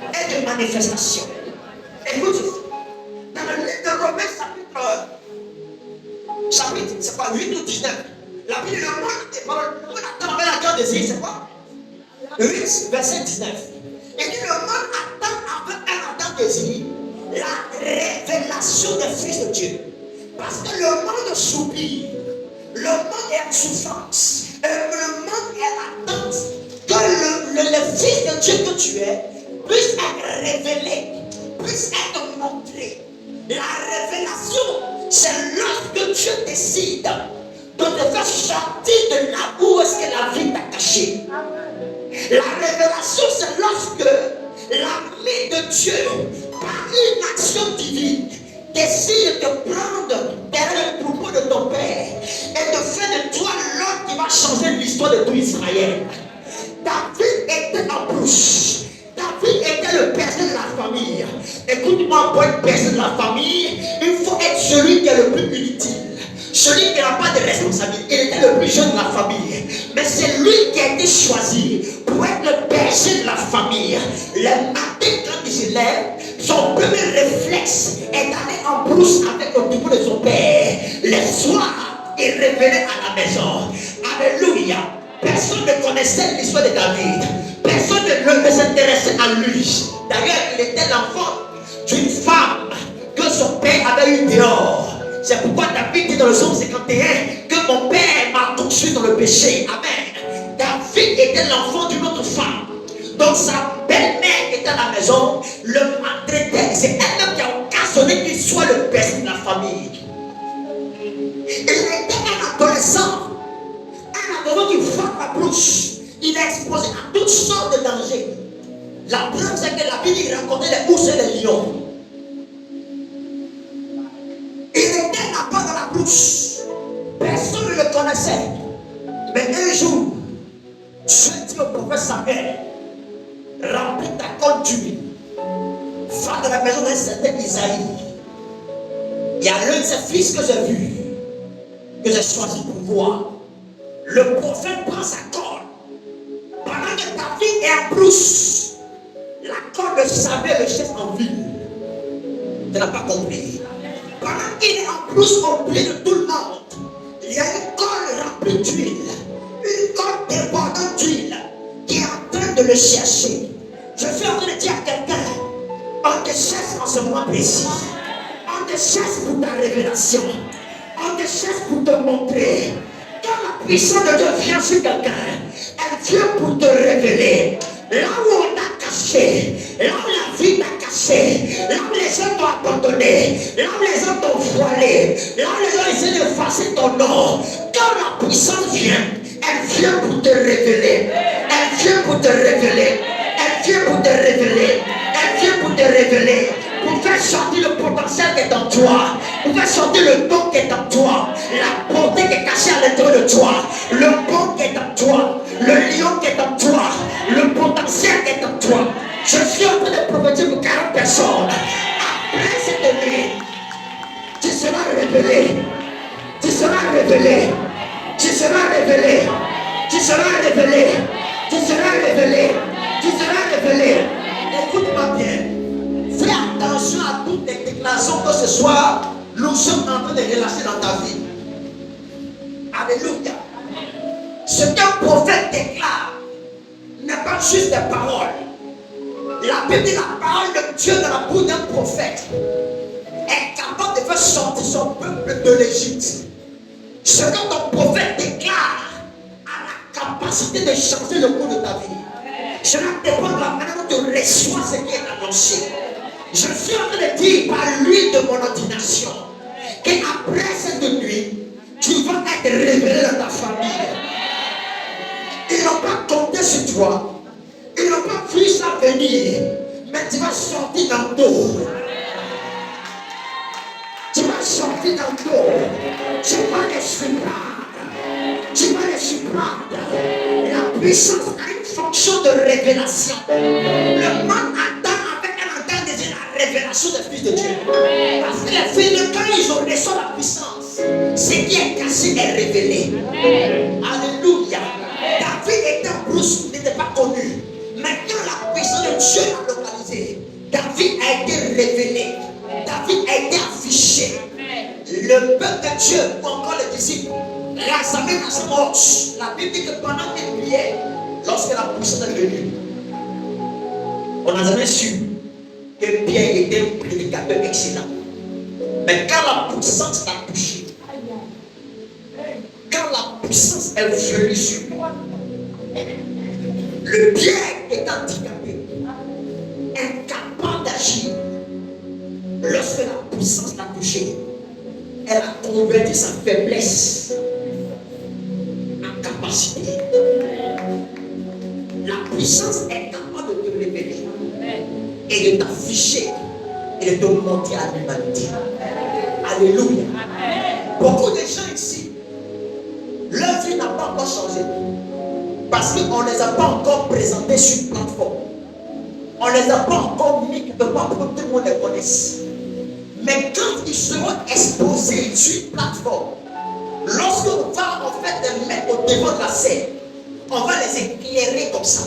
et de manifestation. Écoute, dans le livre de Romains chapitre, c'est quoi, 8 ou 19. La Bible, le monde attend avec la cœur désir, c'est quoi 8, verset 19. Il dit le monde attend avec un ardent désir la révélation des fils de Dieu. Parce que le monde soupire, le monde est en souffrance, et le monde est en attente que le fils de Dieu que tu es puisse être révélé, puisse être montré. La révélation, c'est lorsque Dieu décide de te faire sortir de là où est-ce que la vie t'a caché. La révélation, c'est lorsque l'ami de Dieu, par une action divine, décide de prendre derrière le troupeau de ton père et de faire de toi l'homme qui va changer l'histoire de tout Israël. David était en plus. David était le berger de la famille. Écoute-moi, pour être berger de la famille, il faut être celui qui est le plus inutile. Celui qui n'a pas de responsabilité. Il était le plus jeune de la famille. Mais c'est lui qui a été choisi pour être le berger de la famille. Le matin, quand il se lève, son premier réflexe est d'aller en brousse avec le troupeau de son père. Le soir, il revenait à la maison. Alléluia. Personne ne connaissait l'histoire de David. Personne ne s'intéressait à lui. D'ailleurs, il était l'enfant d'une femme que son père avait eu dehors. C'est pourquoi David dit dans le psaume 51 que mon père m'a conçu dans le péché. Amen. David était l'enfant d'une autre femme. Donc sa belle-mère qui était à la maison le maltraitait. C'est elle-même qui a occasionné qu'il soit le père de la famille. Il était un adolescent. Un adolescent qui frappe la bouche. Il est exposé à toutes sortes de dangers. La preuve, c'est que la Bible racontait les ours et les lions. Il était là-bas dans la bouche. Personne ne le connaissait. Mais un jour, Dieu dit au prophète Samuel, remplis ta colle d'huile. Va dans la maison d'un certain Isaïe. Il y a l'un de ses fils que j'ai vu, que j'ai choisi pour voir. Le prophète prend sa colle. Pendant que David est en brousse, la colle de Samuel le chef en ville. Tu n'as pas compris. Pendant qu'il est en brousse au milieu de tout le monde, il y a une colle remplie d'huile, une colle débordante d'huile qui est en train de le chercher. Je suis en train de dire à quelqu'un, on te cherche en ce moment précis. On te cherche pour ta révélation. On te cherche pour te montrer. Quand la puissance de Dieu vient sur quelqu'un, elle vient pour te révéler. Là où on t'a caché, là où la vie t'a caché, cassé, là où les gens t'ont abandonné, là où les gens t'ont voilé, là où les gens essaient d'effacer ton nom, quand la puissance vient, elle vient pour te révéler. Elle vient pour te révéler. Elle vient pour te révéler. Elle vient pour te révéler. Pour faire sortir le potentiel qui est en toi. Pour faire sortir le don qui est en toi. La bonté qui est cachée à l'intérieur de toi. Le bon qui est en toi. Le lion qui est en toi. Le potentiel qui est en toi. Je suis en train de prophétiser pour 40 personnes. Après cette nuit, tu seras révélé. Tu seras révélé. Tu seras révélé. Tu seras révélé. Tu seras révélé. Tu seras révélé. Écoute-moi bien. Fais attention à toutes les déclarations que ce soir nous sommes en train de relâcher dans ta vie. Alléluia. Ce qu'un prophète déclare n'est pas juste des paroles. La Bible dit la parole de Dieu dans la bouche d'un prophète est capable de faire sortir son peuple de l'Égypte. Ce que ton prophète déclare a la capacité de changer le cours de ta vie. Cela dépend de la manière dont tu reçois ce qui est annoncé. Je suis en train de dire par l'huile de mon ordination qu'après cette nuit, tu vas être révélé dans ta famille. Ils n'ont pas compté sur toi. Ils n'ont pas vu ça venir. Mais tu vas sortir dans l'eau. Tu vas sortir dans l'eau. Tu vas les surprendre. Tu vas les surprendre. La puissance a une fonction de révélation. Le monde attend avec un entend déjà la révélation des fils de Dieu. Parce que les filles, quand ils ont reçu la puissance, ce qui est caché est révélé. Alléluia. David était en brousse, n'était pas connu. Mais quand la puissance de Dieu l'a localisé, David a été révélé. David a été affiché. Le peuple de Dieu, ou encore les disciples, rassemblés dans sa mort. La Bible dit que pendant qu'ils priaient, lorsque la puissance est venue, on n'a jamais su que Pierre était un prédicateur excellent. Mais quand la puissance l'a touché, quand la puissance est venue sur moi, le Pierre est handicapé, incapable d'agir. Lorsque la puissance l'a touché, elle a converti sa faiblesse en capacité. La puissance est capable de te révéler et de t'afficher et de te montrer à l'humanité. Alléluia. Beaucoup de gens ici, leur vie n'a pas encore changé parce qu'on ne les a pas encore présentés sur une plateforme. On ne les a pas encore mis quelque part pour que tout le monde les connaisse. Mais quand ils seront exposés sur une plateforme, lorsqu'on va en fait les mettre au devant de la scène, on va les éclairer comme ça.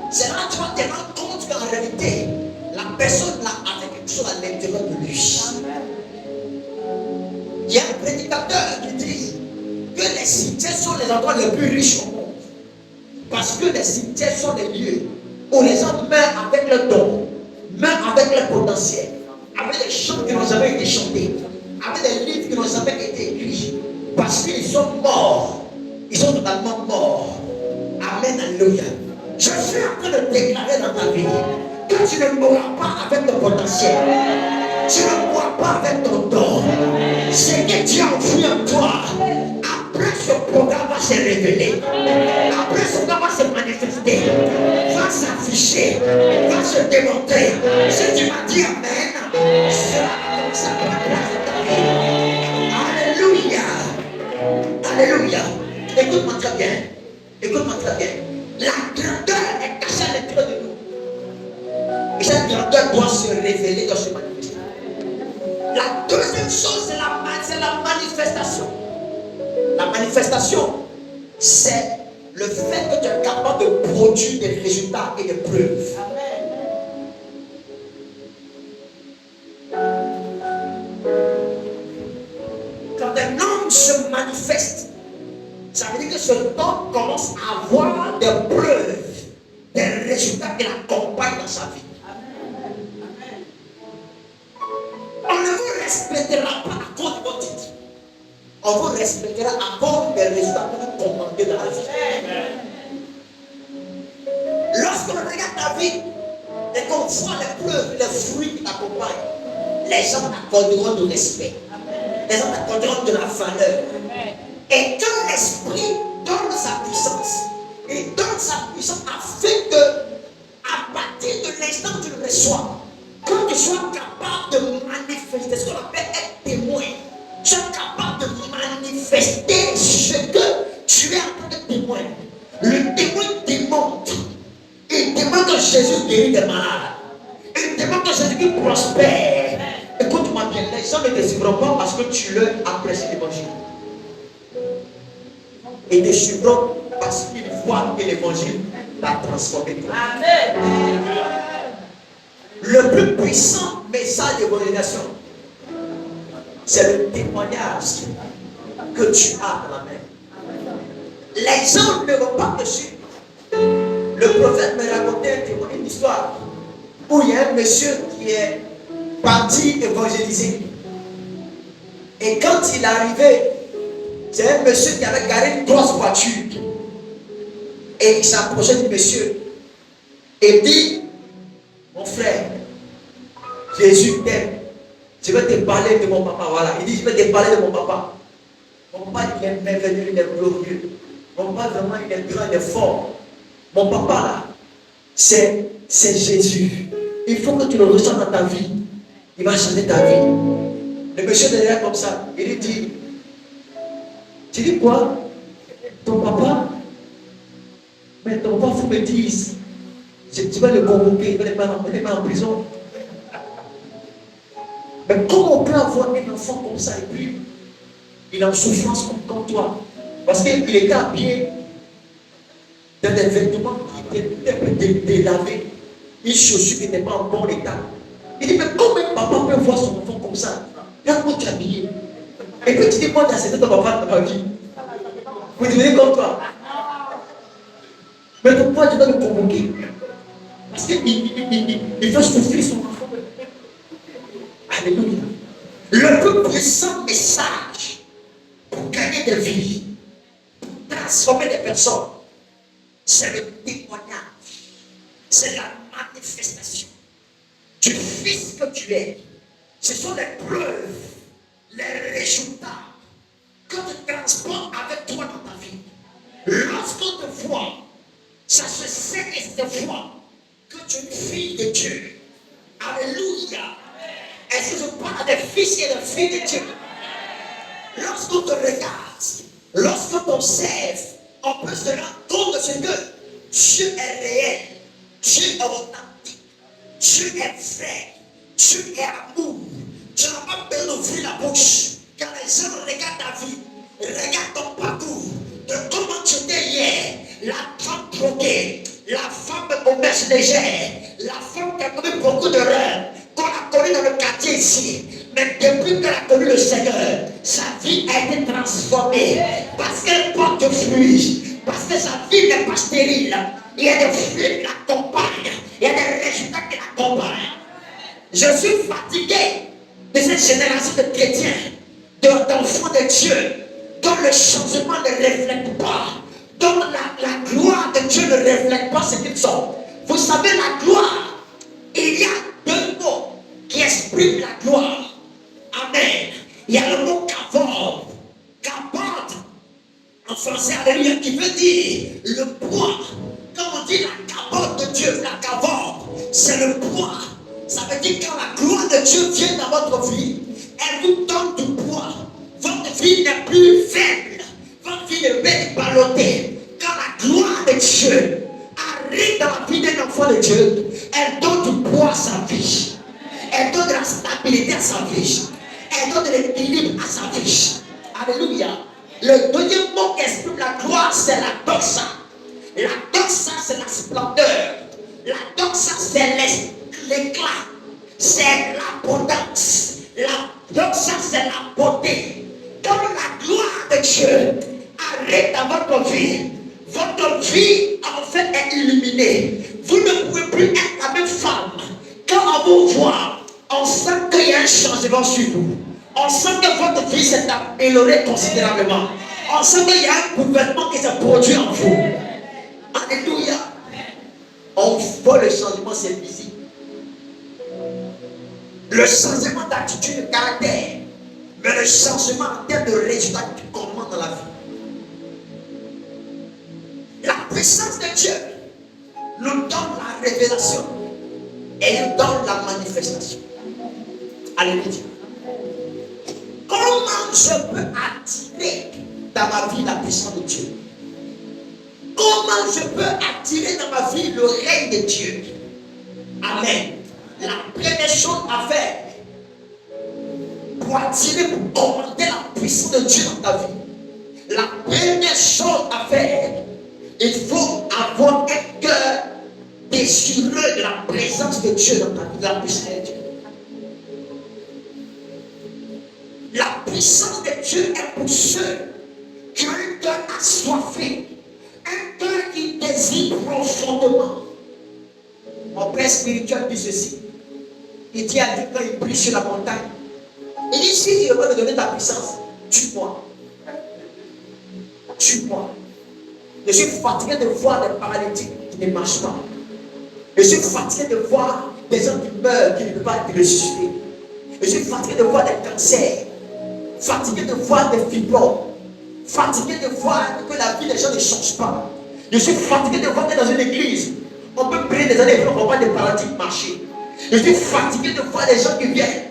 C'est là que tu vas te rendre compte qu'en réalité, la personne là avait quelque chose à l'intérieur de lui. Il y a un prédicateur qui dit que les cimetières sont les endroits les plus riches au monde. Parce que les cimetières sont les lieux où les gens meurent avec le don, meurent avec le potentiel, avec des chants qui n'ont jamais été chantés, avec des livres qui n'ont jamais été écrits. Parce qu'ils sont morts. Ils sont totalement morts. Amen, alléluia. Je suis en train de déclarer dans ta vie que tu ne mourras pas avec ton potentiel. Tu ne mourras pas avec ton don. Ce que tu as enfoui en toi, après ce programme va se révéler. Après ce programme va se manifester, va s'afficher, va se démontrer. Si tu m'as dit Amen, cela comme ça pour la place de ta vie. Alléluia. Alléluia. Écoute-moi très bien. Écoute-moi très bien. La grandeur est cachée à l'intérieur de nous. Et cette grandeur doit se révéler, doit se manifester. La deuxième chose, c'est la manifestation. La manifestation, c'est le fait que tu es capable de produire des résultats et des preuves. Quand un homme se manifeste, ça veut dire que ce homme commence à avoir des preuves, des résultats qui l'accompagnent dans sa vie. On ne vous respectera pas à cause de votre titre. On vous respectera à cause des résultats que vous commandez dans la vie. Lorsqu'on regarde ta vie, et et qu'on voit les preuves, les fruits qui t'accompagnent, les gens t'accorderont du respect. Les gens t'accorderont de la valeur. Et quand l'Esprit donne sa puissance, il donne sa puissance afin que, à partir de l'instant où tu le reçois, que tu sois capable de manifester ce qu'on appelle être témoin. Tu es capable de manifester ce que tu es en tant que témoin. Le témoin démontre. Il démontre que Jésus guérit des malades. Il démontre que Jésus prospère. Écoute-moi bien, les gens ne te suivront pas parce que tu leur apprécies l'évangile. Ils te suivront parce qu'ils voient que l'évangile t'a transformé. Amen. Le plus puissant message d'évangélisation, c'est le témoignage que tu as dans la main. Les gens ne vont pas te suivre. Le prophète me racontait une histoire où il y a un monsieur qui est parti évangéliser. Et quand il est arrivé, c'est un monsieur qui avait garé une grosse voiture. Et il s'approchait du monsieur et dit: mon frère, Jésus t'aime. Je vais te parler de mon papa. Voilà. Il dit: je vais te parler de mon papa. Mon papa, il est merveilleux, il est glorieux. Mon papa, vraiment, il est grand, il est fort. Mon papa, là, c'est Jésus. Il faut que tu le ressentes dans ta vie. Il va changer ta vie. Le monsieur derrière comme ça, il lui dit: tu dis quoi? Ton papa? Mais ton papa, faut me dire, tu vas le convoquer, il va le mettre en prison. Mais comment on peut avoir un enfant comme ça et puis il est en souffrance comme toi? Parce qu'il était habillé dans des vêtements qui étaient délavés, une chaussure qui n'était pas en bon état. Il dit: mais comment un papa peut voir son enfant comme ça? Regarde comment tu es habillé. Et puis tu dis: moi, tu as accepté ton papa dans ma vie. Vous devenez comme toi. Mais pourquoi tu dois le convoquer? Parce qu'il veut souffrir son enfant. Alléluia. Le plus puissant message pour gagner des vies, pour transformer des personnes, c'est le témoignage. C'est la manifestation du Fils que tu es. Ce sont les preuves, les résultats que tu transportes avec toi dans ta vie. Lorsqu'on te voit, ça se sait et se voit que tu es une fille de Dieu. Alléluia. Est-ce que je parle des fils et des filles de Dieu? Lorsqu'on te regarde, lorsqu'on t'observe, on peut se rendre compte de ce que Dieu est réel, Dieu est authentique, Dieu est vrai, Dieu est amour. Tu n'as pas besoin d'ouvrir la bouche. Quand les gens regardent ta vie, regardent ton parcours, de comment tu étais hier, la femme droguée, la femme au mèche légère, la femme qui a commis beaucoup d'erreurs, qu'on a connue dans le quartier ici. Mais depuis qu'elle a connu le Seigneur, sa vie a été transformée. Parce qu'elle porte fruit, parce que sa vie n'est pas stérile. Il y a des fruits qui l'accompagnent, il y a des résultats qui l'accompagnent. Je suis fatigué de cette génération de chrétiens, d'enfants de Dieu, dont le changement ne reflète pas, dont la gloire de Dieu ne reflète pas ce qu'ils sont. Vous savez, la gloire, il y a deux mots qui expriment la gloire. Amen. Il y a le mot kavod. Kavod, en français, alléluia, qui veut dire le poids. Quand on dit la kavod de Dieu, la kavod, c'est le poids. Ça veut dire que quand la gloire de Dieu vient dans votre vie, elle vous donne du poids. Votre vie n'est plus faible. Votre vie n'est pas ballottée. Quand la gloire de Dieu arrive dans la vie d'un enfant de Dieu, elle donne du poids à sa vie. Elle donne de la stabilité à sa vie. Elle donne de l'équilibre à sa vie. Alléluia. Le deuxième mot qui exprime la gloire, c'est la doxa. La doxa, c'est la splendeur. La doxa, c'est l'éclat. C'est l'abondance. La doxa, c'est la beauté. Quand la gloire de Dieu arrive dans votre vie en fait est illuminée. Vous ne pouvez plus être la même femme. Quand on vous voit, on sent qu'il y a un changement sur vous. On sent que votre vie s'est améliorée considérablement. On sent qu'il y a un gouvernement qui s'est produit en vous. Alléluia. On voit le changement, c'est visible. le changement d'attitude, de caractère, mais le changement en termes de résultats qui commande dans la vie. La puissance de Dieu nous donne la révélation et nous donne la manifestation. Alléluia. Comment je peux attirer dans ma vie la puissance de Dieu? Comment je peux attirer dans ma vie le règne de Dieu? Amen. La première chose à faire pour attirer, pour commander la puissance de Dieu dans ta vie, la première chose à faire, il faut avoir un cœur désireux de la présence de Dieu dans ta vie, de la puissance de Dieu. La puissance de Dieu est pour ceux qui ont un cœur assoiffé, un cœur qui désire profondément. Mon père spirituel dit ceci. Il dit à Dieu quand il prie sur la montagne, il dit si je veux te donner ta puissance, tue-moi. Tue-moi. Je suis fatigué de voir des paralytiques qui ne marchent pas. Je suis fatigué de voir des gens qui meurent, qui ne peuvent pas être ressuscités. Je suis fatigué de voir des cancers. Fatigué de voir des fibromes. Fatigué de voir que la vie des gens ne change pas. Je suis fatigué de voir que dans une église, on peut prier des années et on voit des paralytiques marcher. Je suis fatigué de voir des gens qui viennent.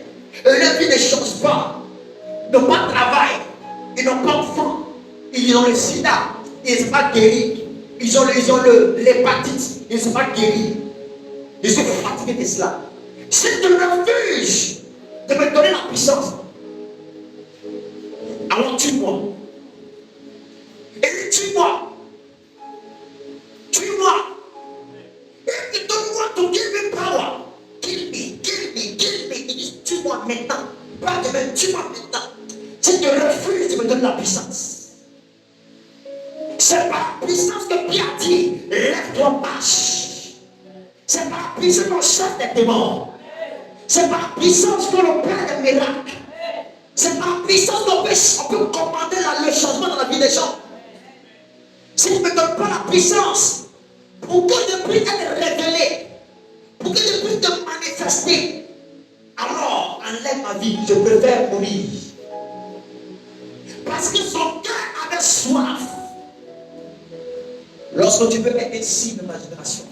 Leur vie ne change pas. Ils n'ont pas de travail. Ils n'ont pas d'enfants. Ils ont le sida. Ils ne sont pas guéris. Ils ont l'hépatite. Ils ne sont pas guéris. Je suis fatigué de cela. Si tu refuses de me donner la puissance, alors tue-moi. Et tue-moi. Tue-moi. Et donne-moi ton give me power. Kill me, kill me, kill me. Il dit tue-moi maintenant. Pas demain, tue-moi maintenant. Si tu refuses de me donner la puissance, c'est par la puissance que Pierre a dit, lève-toi, marche. C'est par la puissance qu'on chasse des démons. C'est par la puissance qu'on opère des miracles. C'est par la puissance qu'on peut commander le changement dans la vie des gens. Si tu ne me donnes pas la puissance, pour que je puisse être révélé, pour que je puisse te manifester, alors enlève ma vie, je préfère mourir. Parce que son cœur avait soif. Lorsque tu veux être ici de ma génération,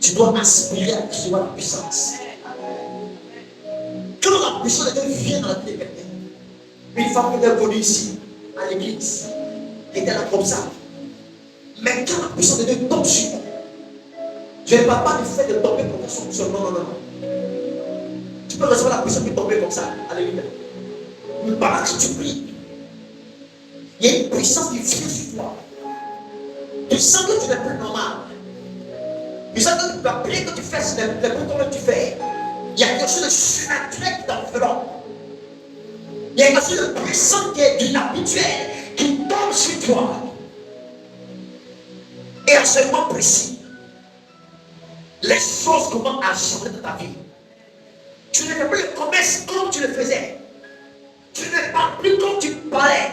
tu dois aspirer à recevoir la puissance. Quand la puissance de Dieu vient dans la vie de quelqu'un, une femme qui est venue ici, à l'église, qui était là comme ça, mais quand la puissance de Dieu tombe sur elle, je ne parle pas du fait de tomber comme ça seulement, non. Tu peux recevoir la puissance qui tombe comme ça, alléluia. Mais pendant que tu pries, il y a une puissance qui vient sur toi. Tu sens que tu n'es plus normal. Tu sens que tu dois prier, que tu fais ce n'est plus comme tu fais. Il y a quelque chose de surnaturel qui t'enveloppe. Il y a quelque chose de puissant qui est inhabituel, qui tombe sur toi. Et à ce moment précis, les choses commencent à changer dans ta vie. Tu ne fais plus le commerce comme tu le faisais. Tu ne parles plus comme tu parlais.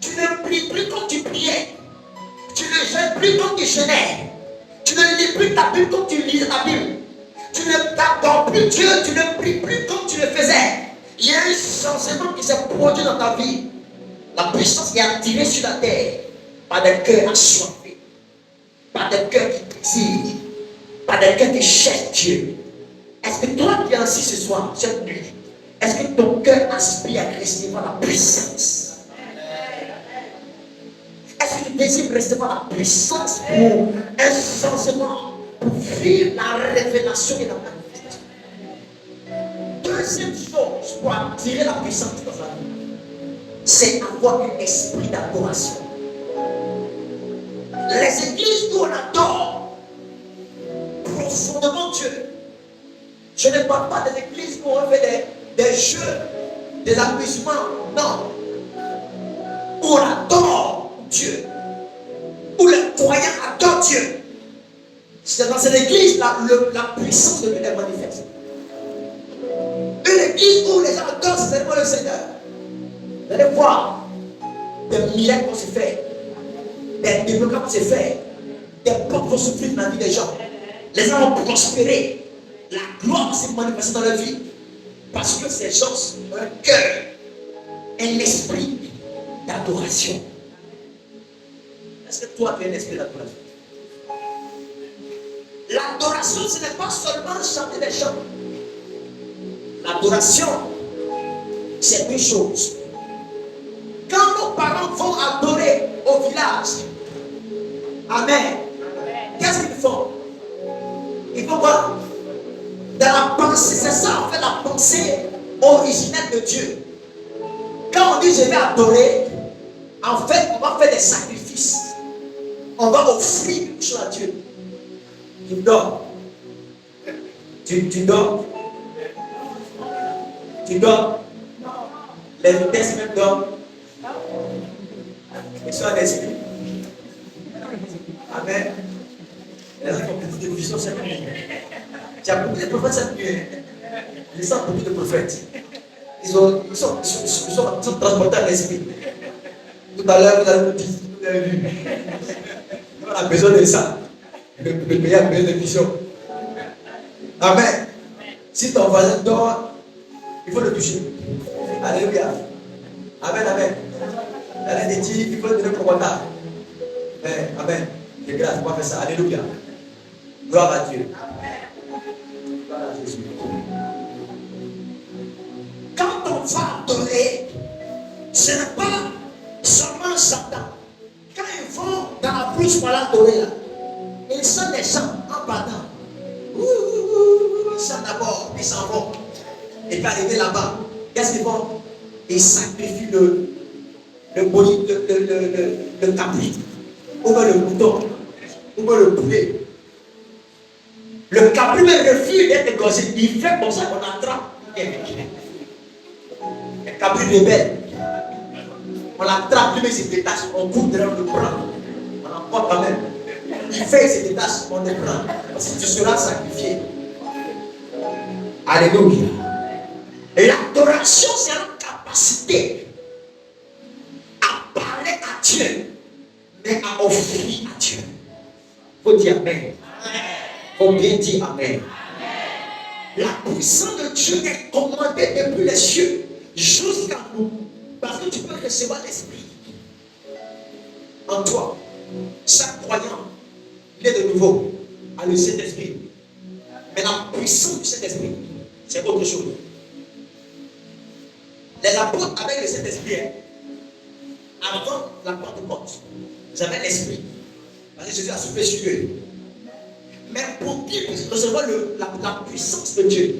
Tu ne pries plus comme tu priais. Tu ne jeûnes plus comme tu jeûnais. Tu ne lis plus ta Bible comme tu lisais ta Bible. Tu ne t'adores plus Dieu. Tu ne pries plus comme tu le faisais. Il y a un changement qui s'est produit dans ta vie. La puissance est attirée sur la terre par des cœurs assoiffés, par des cœurs qui désirent, par des cœurs qui cherchent Dieu. Est-ce que toi qui es assis ce soir, cette nuit, est-ce que ton cœur aspire à recevoir la puissance? Est-ce que tu désires recevoir la puissance pour un changement, pour vivre la révélation et la manifestation? Deuxième chose pour attirer la puissance dans la vie, c'est avoir un esprit d'adoration. Les églises où on adore profondément Dieu. Je ne parle pas des églises où on fait des jeux, des amusements, non. Où on adore Dieu, où les croyants adorent Dieu. C'est dans cette église là la puissance de Dieu est manifeste. Une église où les gens adorent seulement le Seigneur. Vous allez voir des miracles vont se faire, des développements vont se faire, des portes vont s'ouvrir dans la vie des gens. Les gens vont prospérer. la gloire s'est manifestée dans leur vie. Parce que ces gens ont un cœur, un esprit d'adoration. Est-ce que toi tu as un esprit d'adoration? L'adoration, ce n'est pas seulement chanter des chants. L'adoration, c'est une chose. Quand nos parents vont adorer au village, amen, qu'est-ce qu'ils font? Ils font quoi? Dans la pensée, c'est ça en fait la pensée originelle de Dieu. Quand on dit je vais adorer, en fait on va faire des sacrifices. On va offrir quelque chose à Dieu. Tu dors. Tu dors. Tu dors. Les vitesses même dorment. Ils sont en esprit. Amen. Les gens qui ont beaucoup de visions cette nuit. Il y a beaucoup de prophètes cette nuit. Je sens beaucoup de prophètes. Ils sont transportés en esprit. Tout à l'heure, vous allez nous dire, vous avez vu. On a besoin de ça. Le pays a besoin de vision. Amen. Si ton voisin dort, il faut le toucher. Alléluia. Amen, amen. La Bible dit, il faut le donner pour contact. Amen. De grâce, on va faire ça. Alléluia. Gloire à Dieu. Gloire à Jésus. Quand on va adorer, ce n'est pas seulement Satan. Quand ils vont dans la bouche pour l'adorer, ils sont des chants en battant. Ils chantent d'abord, ils s'en vont. Et puis arriver là-bas, qu'est-ce qu'ils font? Ils sacrifient le capri, ou bien le mouton, ou bien le poulet. Le capri refuse d'être égorgé. Il fait comme ça qu'on attrape. Le capri rebelle. On l'attrape, lui, mais il se détache. On coupe derrière, on le prend. On l'emporte quand même. Il fait, il se détache, on le prend. Parce que tu seras sacrifié. Alléluia. Et l'adoration, c'est la capacité à parler à Dieu, mais à offrir à Dieu. Il faut dire Amen. Il faut bien dire Amen. La puissance de Dieu est commandée depuis les cieux jusqu'à nous. Parce que tu peux recevoir l'Esprit en toi. Chaque croyant, il est de nouveau à le Saint-Esprit. Mais la puissance du Saint-Esprit, c'est autre chose. Les apôtres avec le Saint-Esprit, avant la Pentecôte, ils avaient l'Esprit. Parce que Jésus a soufflé sur eux. Mais pour qu'ils puissent recevoir la puissance de Dieu,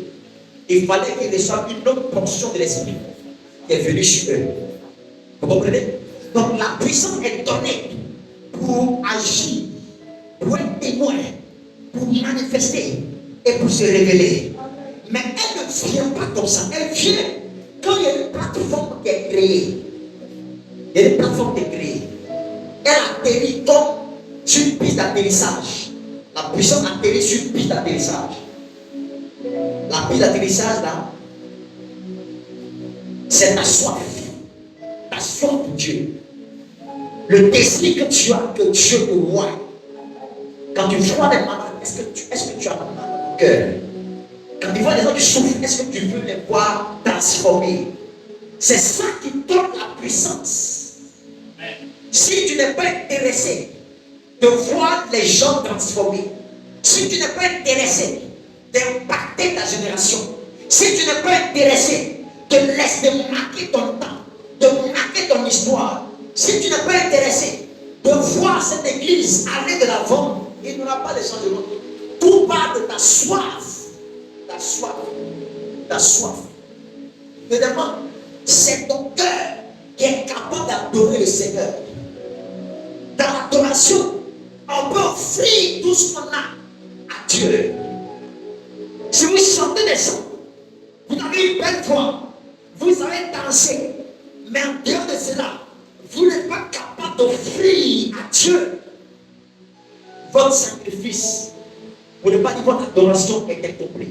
il fallait qu'ils reçoivent une autre portion de l'Esprit qui est venue sur eux. Vous comprenez? Donc la puissance est donnée pour agir, pour être témoin, pour manifester et pour se révéler. Mais elle ne vient pas comme ça. Elle vient quand il y a une plateforme qui est créée. Il y a une plateforme qui est créée. Elle atterrit comme sur une piste d'atterrissage. La puissance atterrit sur une piste d'atterrissage. La piste d'atterrissage là, c'est ta soif. Ta soif de Dieu. Le désir que tu as, que Dieu te voit. Quand tu vois des malades, est-ce que tu as mal au cœur? Quand tu vois des gens qui souffrent, est-ce que tu veux les voir transformés? C'est ça qui donne la puissance. Si tu n'es pas intéressé de voir les gens transformés, si tu n'es pas intéressé d'impacter ta génération, si tu n'es pas intéressé de marquer ton temps, de marquer ton histoire, si tu n'es pas intéressé de voir cette église aller de l'avant, il n'y aura pas de changement. Tout part de ta soif. Ta soif. Ta soif. Évidemment, c'est ton cœur qui est capable d'adorer le Seigneur. Dans l'adoration, on peut offrir tout ce qu'on a à Dieu. Si vous chantez des chants, vous avez une belle voix, vous savez danser, mais en dehors de cela, vous n'êtes pas capable d'offrir à Dieu votre sacrifice. Pour ne pas dire votre adoration est incomplète.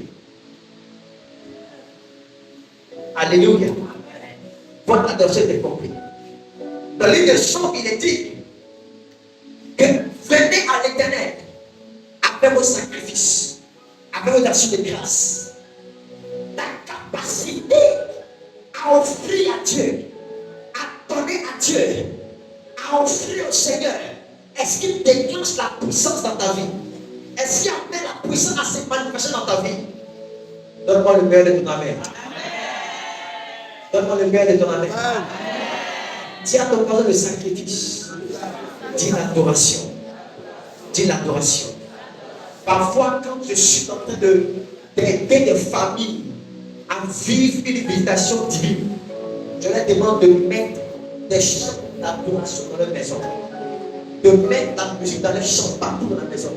Alléluia. Votre adoration est incomplète. Dans le livre de Chants, il est dit que venez à l'Éternel avec vos sacrifices, avec une action de grâce. Ta capacité à offrir à Dieu, à donner à Dieu, à offrir au Seigneur, est-ce qu'il déclenche la puissance dans ta vie? Est-ce qu'il amène la puissance à se manifester dans ta vie? Donne-moi le meilleur de ton amen. Donne-moi le meilleur de ton amen. Dis à ton voisin le sacrifice. Dis l'adoration. Dis l'adoration. Parfois, quand je suis en train d'aider des familles à vivre une visitation divine, je leur demande de mettre des chants d'adoration dans leur maison, de mettre la musique dans les chants partout dans la maison.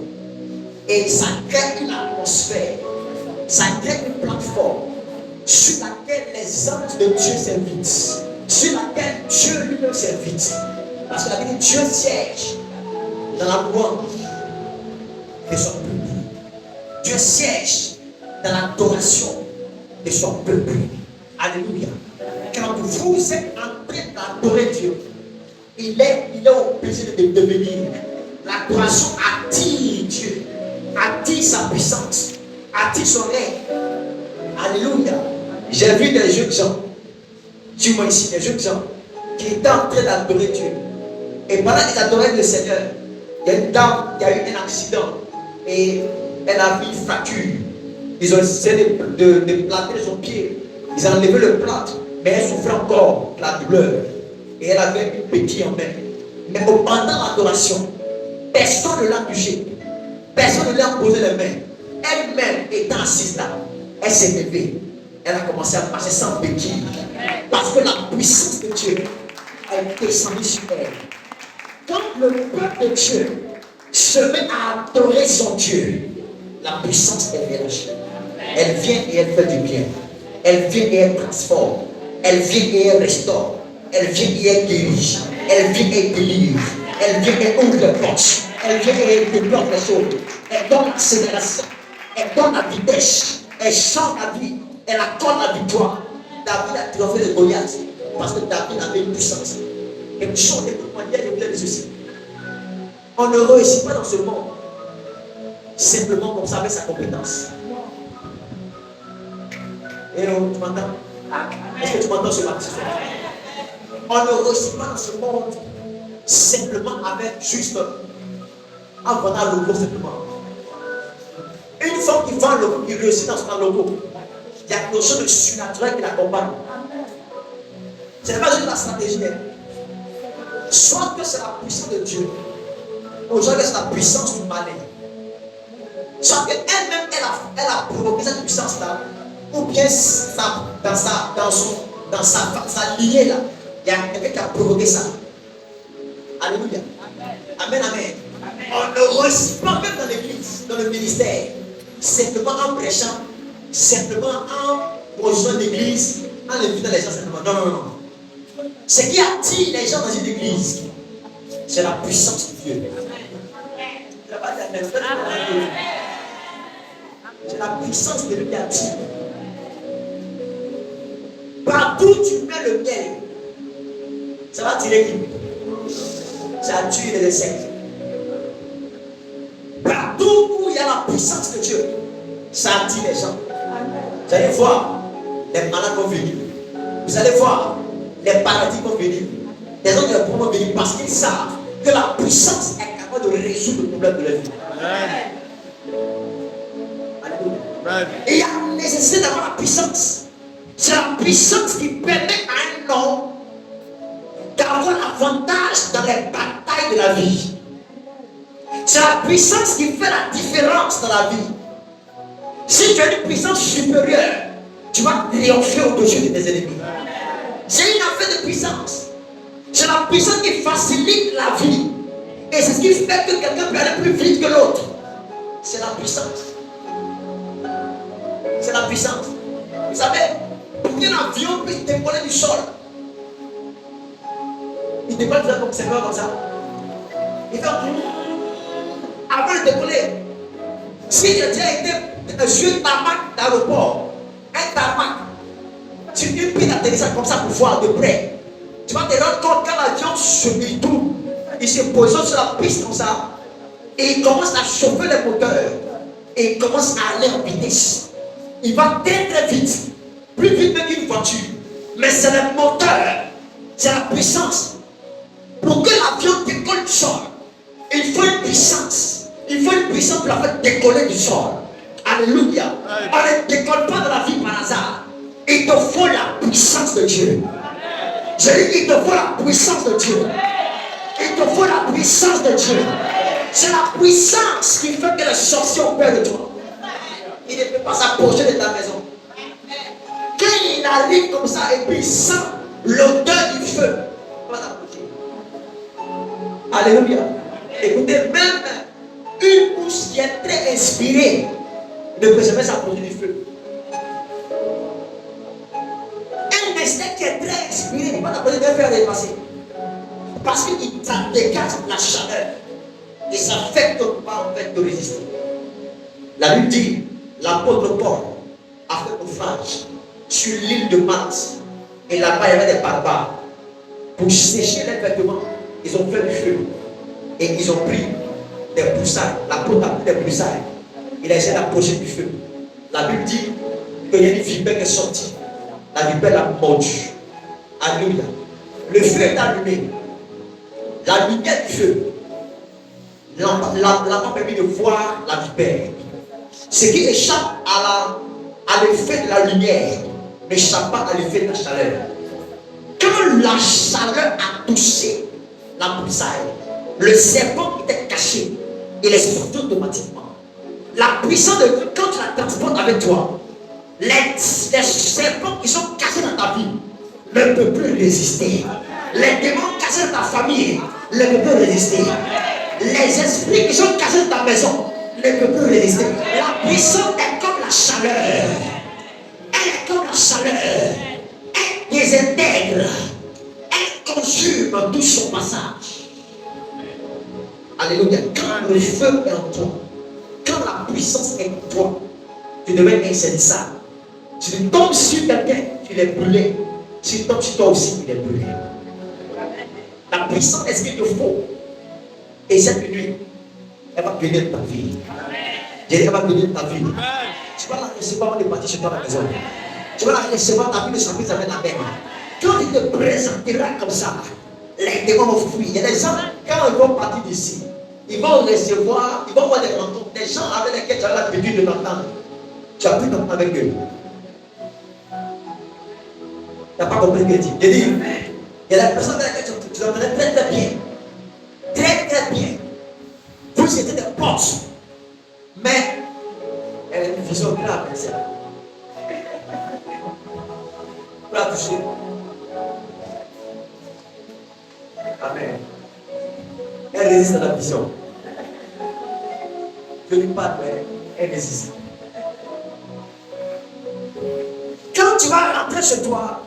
Et ça crée une atmosphère, ça crée une plateforme sur laquelle les anges de Dieu s'invitent, sur laquelle Dieu lui-même s'invite. Parce que la Bible dit Dieu siège dans la louange de son peuple. Dieu siège dans l'adoration de son peuple. Alléluia. Quand vous êtes en train d'adorer Dieu, il est au plaisir de devenir. L'adoration attire Dieu, attire sa puissance, attire son règne. Alléluia. J'ai vu des jeunes gens, dis-moi ici, des jeunes gens qui étaient en train d'adorer Dieu. Et pendant qu'ils adoraient le Seigneur, il y a une dame qui a eu un accident et elle a vu une fracture. Ils ont essayé de planter son pied. Ils ont enlevé le plâtre, mais elle souffrait encore de la douleur. Et elle avait une béquille en main. Mais pendant l'adoration, personne ne l'a touché. Personne ne lui a posé les mains. Elle-même étant assise là, elle s'est levée. Elle a commencé à marcher sans béquille. Parce que la puissance de Dieu a descendu sur elle. Quand le peuple de Dieu se met à adorer son Dieu, la puissance est relâchée. Elle vient et elle fait du bien. Elle vient et elle transforme. Elle vient et elle restaure. Elle vient et elle guérit. Elle vient et elle délivre. Elle vient et ouvre les portes. Elle vient et elle débloque les choses. Elle donne l'accélération. Elle donne la vitesse. Elle change la vie. Elle accorde la victoire. David a triomphé de Goliath parce que David avait une puissance. Quelque chose, écoute-moi, hier, je voulais dire ceci. On ne réussit pas dans ce monde simplement comme ça avec sa compétence. Et tu m'entends? Est-ce que tu m'entends ce matin? On ne réussit pas dans ce monde simplement avec juste en vendant un logo simplement. Une femme qui vend un logo, qui réussit dans son logo, il y a quelque chose de surnaturel qui l'accompagne. Ce n'est pas juste la stratégie. Soit que c'est la puissance de Dieu, ou soit que c'est la puissance du malin. Soit qu'elle-même, elle a provoqué cette puissance-là, ou bien dans sa lignée là, il y a quelqu'un qui a provoqué ça. Alléluia. Amen, amen. On ne réussit pas même dans l'église, dans le ministère, simplement en prêchant, simplement en rejoignant l'église, en invitant les gens simplement. Non, non, non. Ce qui attire les gens dans une église, c'est la puissance de Dieu. C'est la puissance de Dieu qui attire. Partout où tu mets le pied, ça va tirer qui? Ça tue les insectes. Partout où il y a la puissance de Dieu, ça attire les gens. Vous allez voir, les malades vont venir. Vous allez voir, les paradis vont venir. Les autres vont venir parce qu'ils savent que la puissance est capable de résoudre le problème de leur vie. Et il y a nécessité d'avoir la puissance. C'est la puissance qui permet à un homme d'avoir l'avantage dans les batailles de la vie. C'est la puissance qui fait la différence dans la vie. Si tu as une puissance supérieure, tu vas triompher au-dessus de tes ennemis. C'est une affaire de puissance. C'est la puissance qui facilite la vie. Et c'est ce qui fait que quelqu'un peut aller plus vite que l'autre. C'est la puissance. C'est la puissance. Vous savez, pour qu'un avion puisse décoller du sol, il décolle comme ça. Il fait avant de décoller. Si tu as déjà été sur un tarmac d'aéroport, un tarmac, tu peux plus atterrir comme ça pour voir de près. Tu vas te rendre compte quand l'avion se met tout, il se positionne sur la piste comme ça, et il commence à chauffer les moteurs. et il commence à aller en vitesse. Il va très très vite, plus vite même qu'une voiture. Mais c'est le moteur, c'est la puissance. Pour que l'avion décolle du sol, il faut une puissance. Il faut une puissance pour la faire décoller du sol. Alléluia. On ne décolle pas de la vie par hasard. Il te faut la puissance de Dieu. Je dis, il te faut la puissance de Dieu. Il te faut la puissance de Dieu. C'est la puissance qui fait que les sorciers ont peur de toi. Il ne peut pas s'approcher de ta maison. Quand il arrive comme ça et puis il sent l'odeur du feu, il va s'approcher. Alléluia. Écoutez, même une bouche qui est très inspirée ne peut jamais s'approcher du feu. Un instinct qui est très inspiré ne peut pas t'approcher de faire dépasser. Parce que ça dégage la chaleur. Et ça fait que pas en fait de résister. La Bible dit, l'apôtre Paul a fait naufrage sur l'île de Malte. Et là-bas, il y avait des barbares. Pour sécher les vêtements, ils ont fait du feu. Et ils ont pris des broussailles. L'apôtre a pris des broussailles. Il a essayé d'approcher du feu. La Bible dit qu'il y a une vipère qui est sortie. La vipère l'a mordu. Alléluia. Le feu est allumé. La lumière du feu l'a permis de voir la vipère. Ce qui échappe à l'effet de la lumière n'échappe pas à l'effet de la chaleur. Quand la chaleur a touché la broussaille, le serpent qui était caché, il est sorti automatiquement. La puissance de Dieu, quand tu la transportes avec toi, les serpents qui sont cachés dans ta vie ne peuvent plus résister. Les démons cachés dans ta famille ne peuvent plus résister. Les esprits qui sont cachés dans ta maison ne peuvent plus résister. La puissance est comme la chaleur. Elle est comme la chaleur. Elle désintègre. Elle consume tout son passage. Alléluia. Quand le feu est en toi, quand la puissance est en toi, tu deviens insaisissable. Si tu tombes sur quelqu'un, tu l'es brûlé. Si tu tombes sur toi aussi, il est brûlé. La puissance est ce qu'il te faut. Et cette nuit, elle va venir de ta vie. J'ai dit, elle va venir de ta vie. Tu vas la recevoir avant de partir chez toi à la maison. Tu vas la recevoir, ta vie ne sera plus avec la même. Quand il te présentera comme ça, les démons vont fuir. Il y a des gens, quand ils vont partir d'ici, ils vont recevoir, ils vont voir des rencontres, des gens avec lesquels tu as l'habitude de t'entendre. Tu as pu t'entendre avec eux. Tu n'as pas compris ce que je dis. J'ai dit, il y a des personnes avec lesquelles tu t'entendais très très bien. Très très bien. Vous étiez des potes. Mais elle a une vision grave, ça. Pour la toucher. Amen. Elle résiste à la vision. Je lui parle, mais elle résiste. Quand tu vas rentrer chez toi,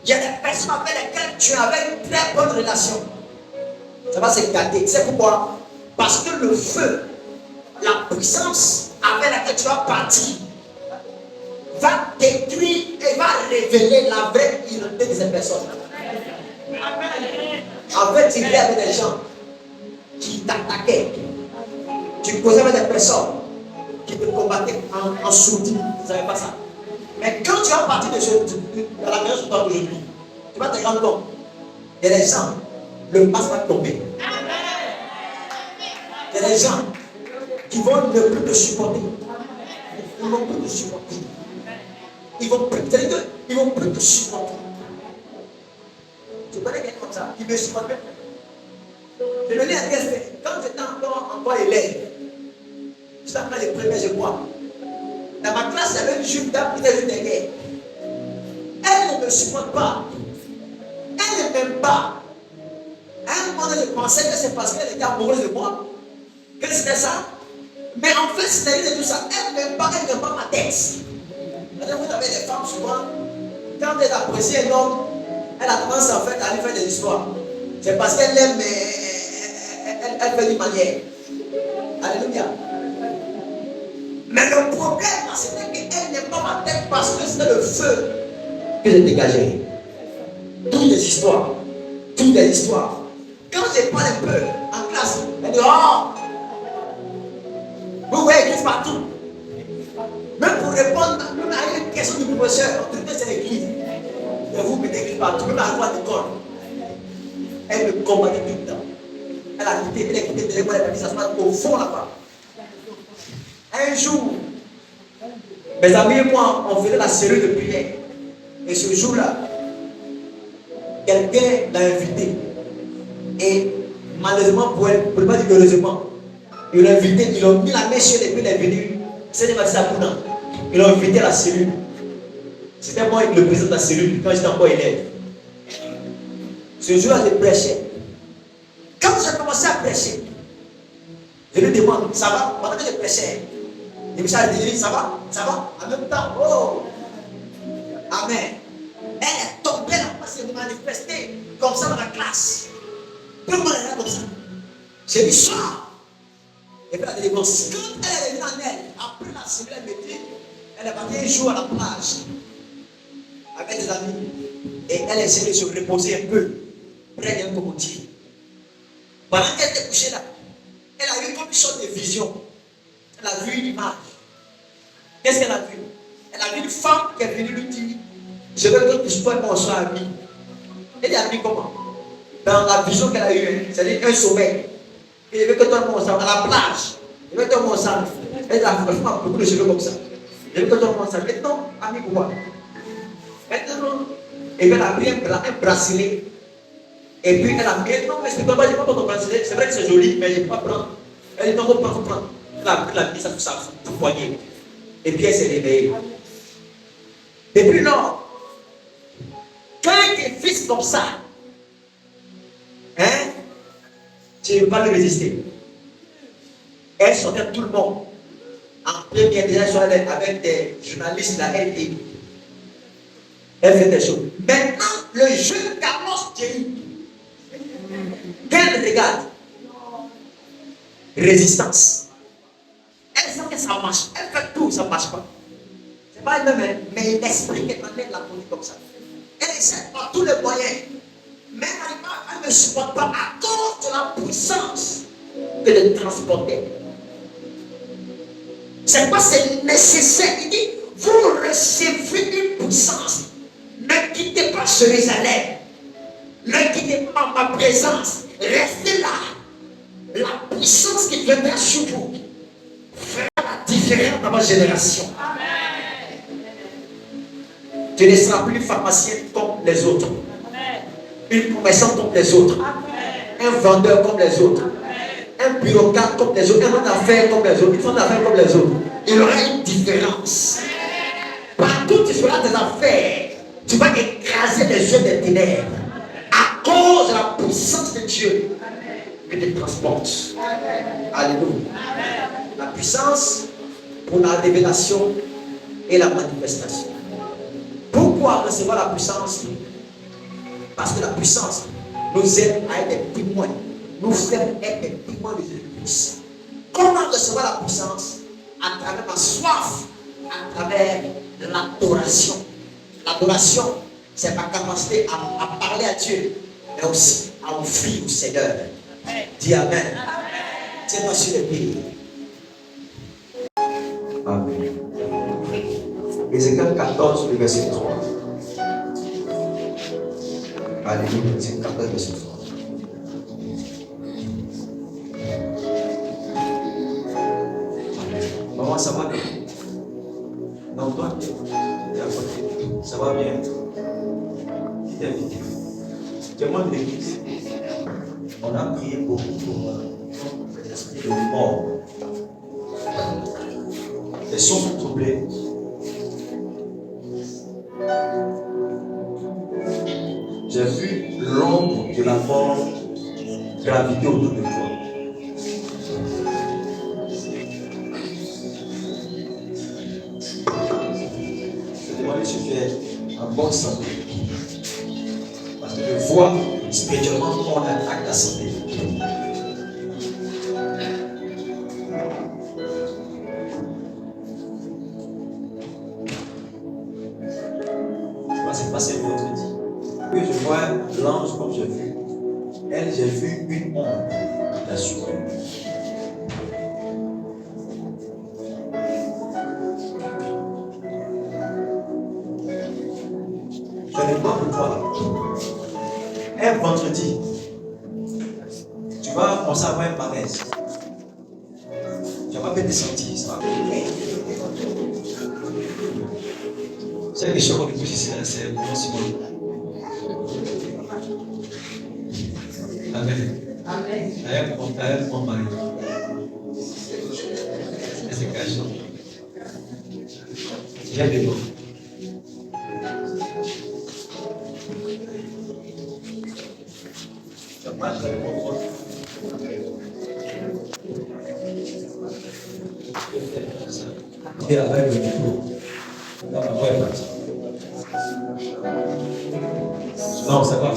il y a des personnes avec lesquelles tu avais une très bonne relation. Ça va se gâter. C'est pourquoi? Parce que le feu, la puissance avec laquelle tu vas partir, va détruire et va révéler la vraie identité de ces personnes. En fait, il y avait des gens qui t'attaquaient. Tu causais avec des personnes qui te combattaient en sourdine. Vous ne savez pas ça. Mais quand tu vas partir de la maison sur toi aujourd'hui, tu vas te rendre compte. Il y a des gens, le masque va tomber. Il y a des gens qui vont ne plus te supporter. Ils ne vont plus te supporter. Ils vont plus te supporter. Tu connais quelqu'un comme ça qui me supporte même. Je me dis à quelqu'un, quand j'étais encore élève, j'étais en train de premiers, je crois. Dans ma classe, il y avait une jupe dame qui était une dernière. Elle ne me supporte pas. Elle ne m'aime pas. À un moment donné, je pensais que c'est parce qu'elle était amoureuse de moi. Que c'était ça. Mais en fait, c'était rien de tout ça. Elle n'aime pas ma tête. Vous avez des femmes souvent, quand elle apprécie un homme, elle a tendance en fait à lui faire des histoires. C'est parce qu'elle l'aime, mais elle fait d'une manière. Alléluia. Mais le problème, c'était qu'elle n'aime pas ma tête parce que c'était le feu que j'ai dégagé. Toutes les histoires. Toutes les histoires. Quand je parle un peu en classe, elle dit, oh, vous voyez Christ partout. Même pour répondre même à une question du professeur, l'autorité c'est l'église. Et vous mettez l'église partout, même à la voie d'école. Elle me combattait tout le temps. Elle a quitté de l'école, elle a dit ça se passe au fond là-bas. Un jour, mes amis et moi, on faisait la série de prière. Et ce jour-là, quelqu'un l'a invité. Et malheureusement, pour ne pas dire heureusement, ils l'ont invité, ils ont mis la main sur les pieds, il est venu. C'est Sabouna. Ils l'ont invité à la cellule. C'était moi le président de la cellule quand j'étais encore élève. Ce jour-là, je prêchais. Quand j'ai commencé à prêcher, je lui demande, ça va? Pendant que je prêchais, je me suis dit, ça va? Ça va? En même temps, oh! Amen. Elle est tombée là, parce qu'elle s'est manifestée comme ça dans la classe. Tout le monde est là comme ça. J'ai dit, sors! Et puis la délivrance, quand elle est venue en elle, après la cellule, elle me dit, elle est partie un jour à la plage avec des amis. Et elle essayait de se reposer un peu près d'un cocotier. Pendant qu'elle était couchée là, elle a eu comme une sorte de vision. Elle a vu une image. Qu'est-ce qu'elle a vu? Elle a vu une femme qui est venue lui dire, je veux que tu sois mon soir ami. Elle a dit comment? Dans la vision qu'elle a eue, c'est-à-dire un sommeil. Et je veux que toi mon sang, à la plage. Je veux que toi mon sang. Elle a franchement beaucoup de cheveux comme ça. Je veux que toi mon sang. Maintenant, ami pour moi. Maintenant, et puis elle a pris un bracelet. Et puis elle a pris, non, mais je ne peux pas ton bracelet. C'est vrai que c'est joli, mais je ne peux pas prendre. Elle dit, non, faut prendre. Elle a pris la mise à tout ça, tout poignet. Et puis elle s'est réveillée. Depuis lors, quand tu es fils comme ça, hein, tu ne peux pas le résister. Elle sortait tout le monde. En première, déjà, avec des journalistes, là, elle fait des choses. Maintenant, le jeune Carlos Thierry, qu'elle regarde, résistance. Elle sent que ça marche. Elle fait tout, ça ne marche pas. C'est pas elle-même, mais l'esprit qui est en elle la conduit comme ça. Elle essaie par tous les moyens. Mais elle ne supporte pas à cause de la puissance que de transporter. C'est pas c'est nécessaire. Il dit, vous recevez une puissance. Ne quittez pas Jérusalem. Ne quittez pas ma présence. Restez là. La puissance qui viendra sur vous fera la différence dans ma génération. Tu ne seras plus pharmacien comme les autres. Une commerçante comme les autres. Un vendeur comme les autres. Un bureaucrate comme les autres. Un homme d'affaires comme les autres. Une femme d'affaires comme les autres. Il y aura une différence. Partout tu feras des affaires, tu vas écraser les yeux des ténèbres. À cause de la puissance de Dieu qui te transporte. Alléluia. La puissance pour la révélation et la manifestation. Pourquoi recevoir la puissance? Parce que la puissance nous aide à être des témoins. Nous faire être des témoins de Jésus-Christ. Comment recevoir la puissance? À travers ma soif, à travers l'adoration. L'adoration, c'est ma capacité à parler à Dieu, mais aussi à offrir au Seigneur. Dis Amen. Tiens-toi sur les pieds. Amen. Ézéchiel 14, le verset 3. Alléluia. Ézéchiel 14, verset 3. Maman, ça va bien? Non, toi, tu es à côté. Ça va bien? Qui t'a invité? Tu es membre de l'église. On a prié beaucoup pour les esprits de mort. Les sons sont troublés. J'ai vu l'ombre de la mort graviter autour de toi. Je demande si tu es en bonne santé. Parce que je vois spirituellement qu'on attaque ta santé. C'est passé vendredi. Puis je vois l'ange comme j'ai vu. Elle, j'ai vu une ombre la suivre. Je ne pas pour toi. Un vendredi, tu vas commencer à avoir un malaise. Tu vas pas te sentir ça. C'est quelque chose qu'on dit ici, c'est bon, Simon. Amen. Amen. Mon mari. C'est caché. J'ai des mots. Et avec le micro. Non, ma voix est partie. Non, ça va.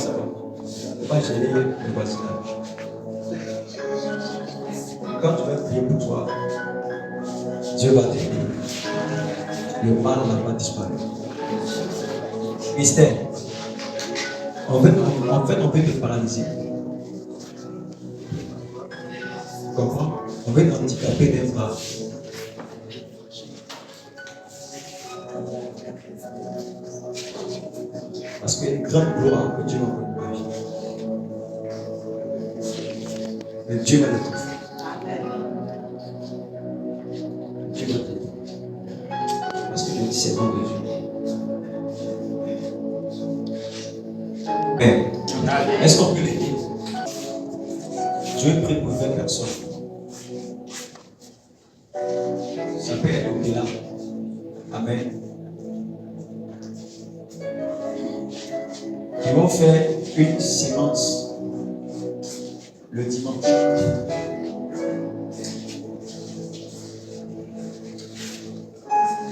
Ne pas gêner le voisinage. Quand tu vas prier pour toi, Dieu va t'aider. Le mal n'a pas disparu. Mystère. En fait, on peut te paralyser. Tu comprends? On veut t'handicaper d'un bras. Parce qu'il y a une grande gloire que Dieu m'a connue ma vie. Mais Dieu va le tout faire. Dieu va t'aider. Parce que je dis c'est bon de Dieu. Mais, est-ce qu'on peut l'aider? Je vais prier pour 20 personnes. Ça peut être au-delà. Amen. Ils vont faire une séance le dimanche.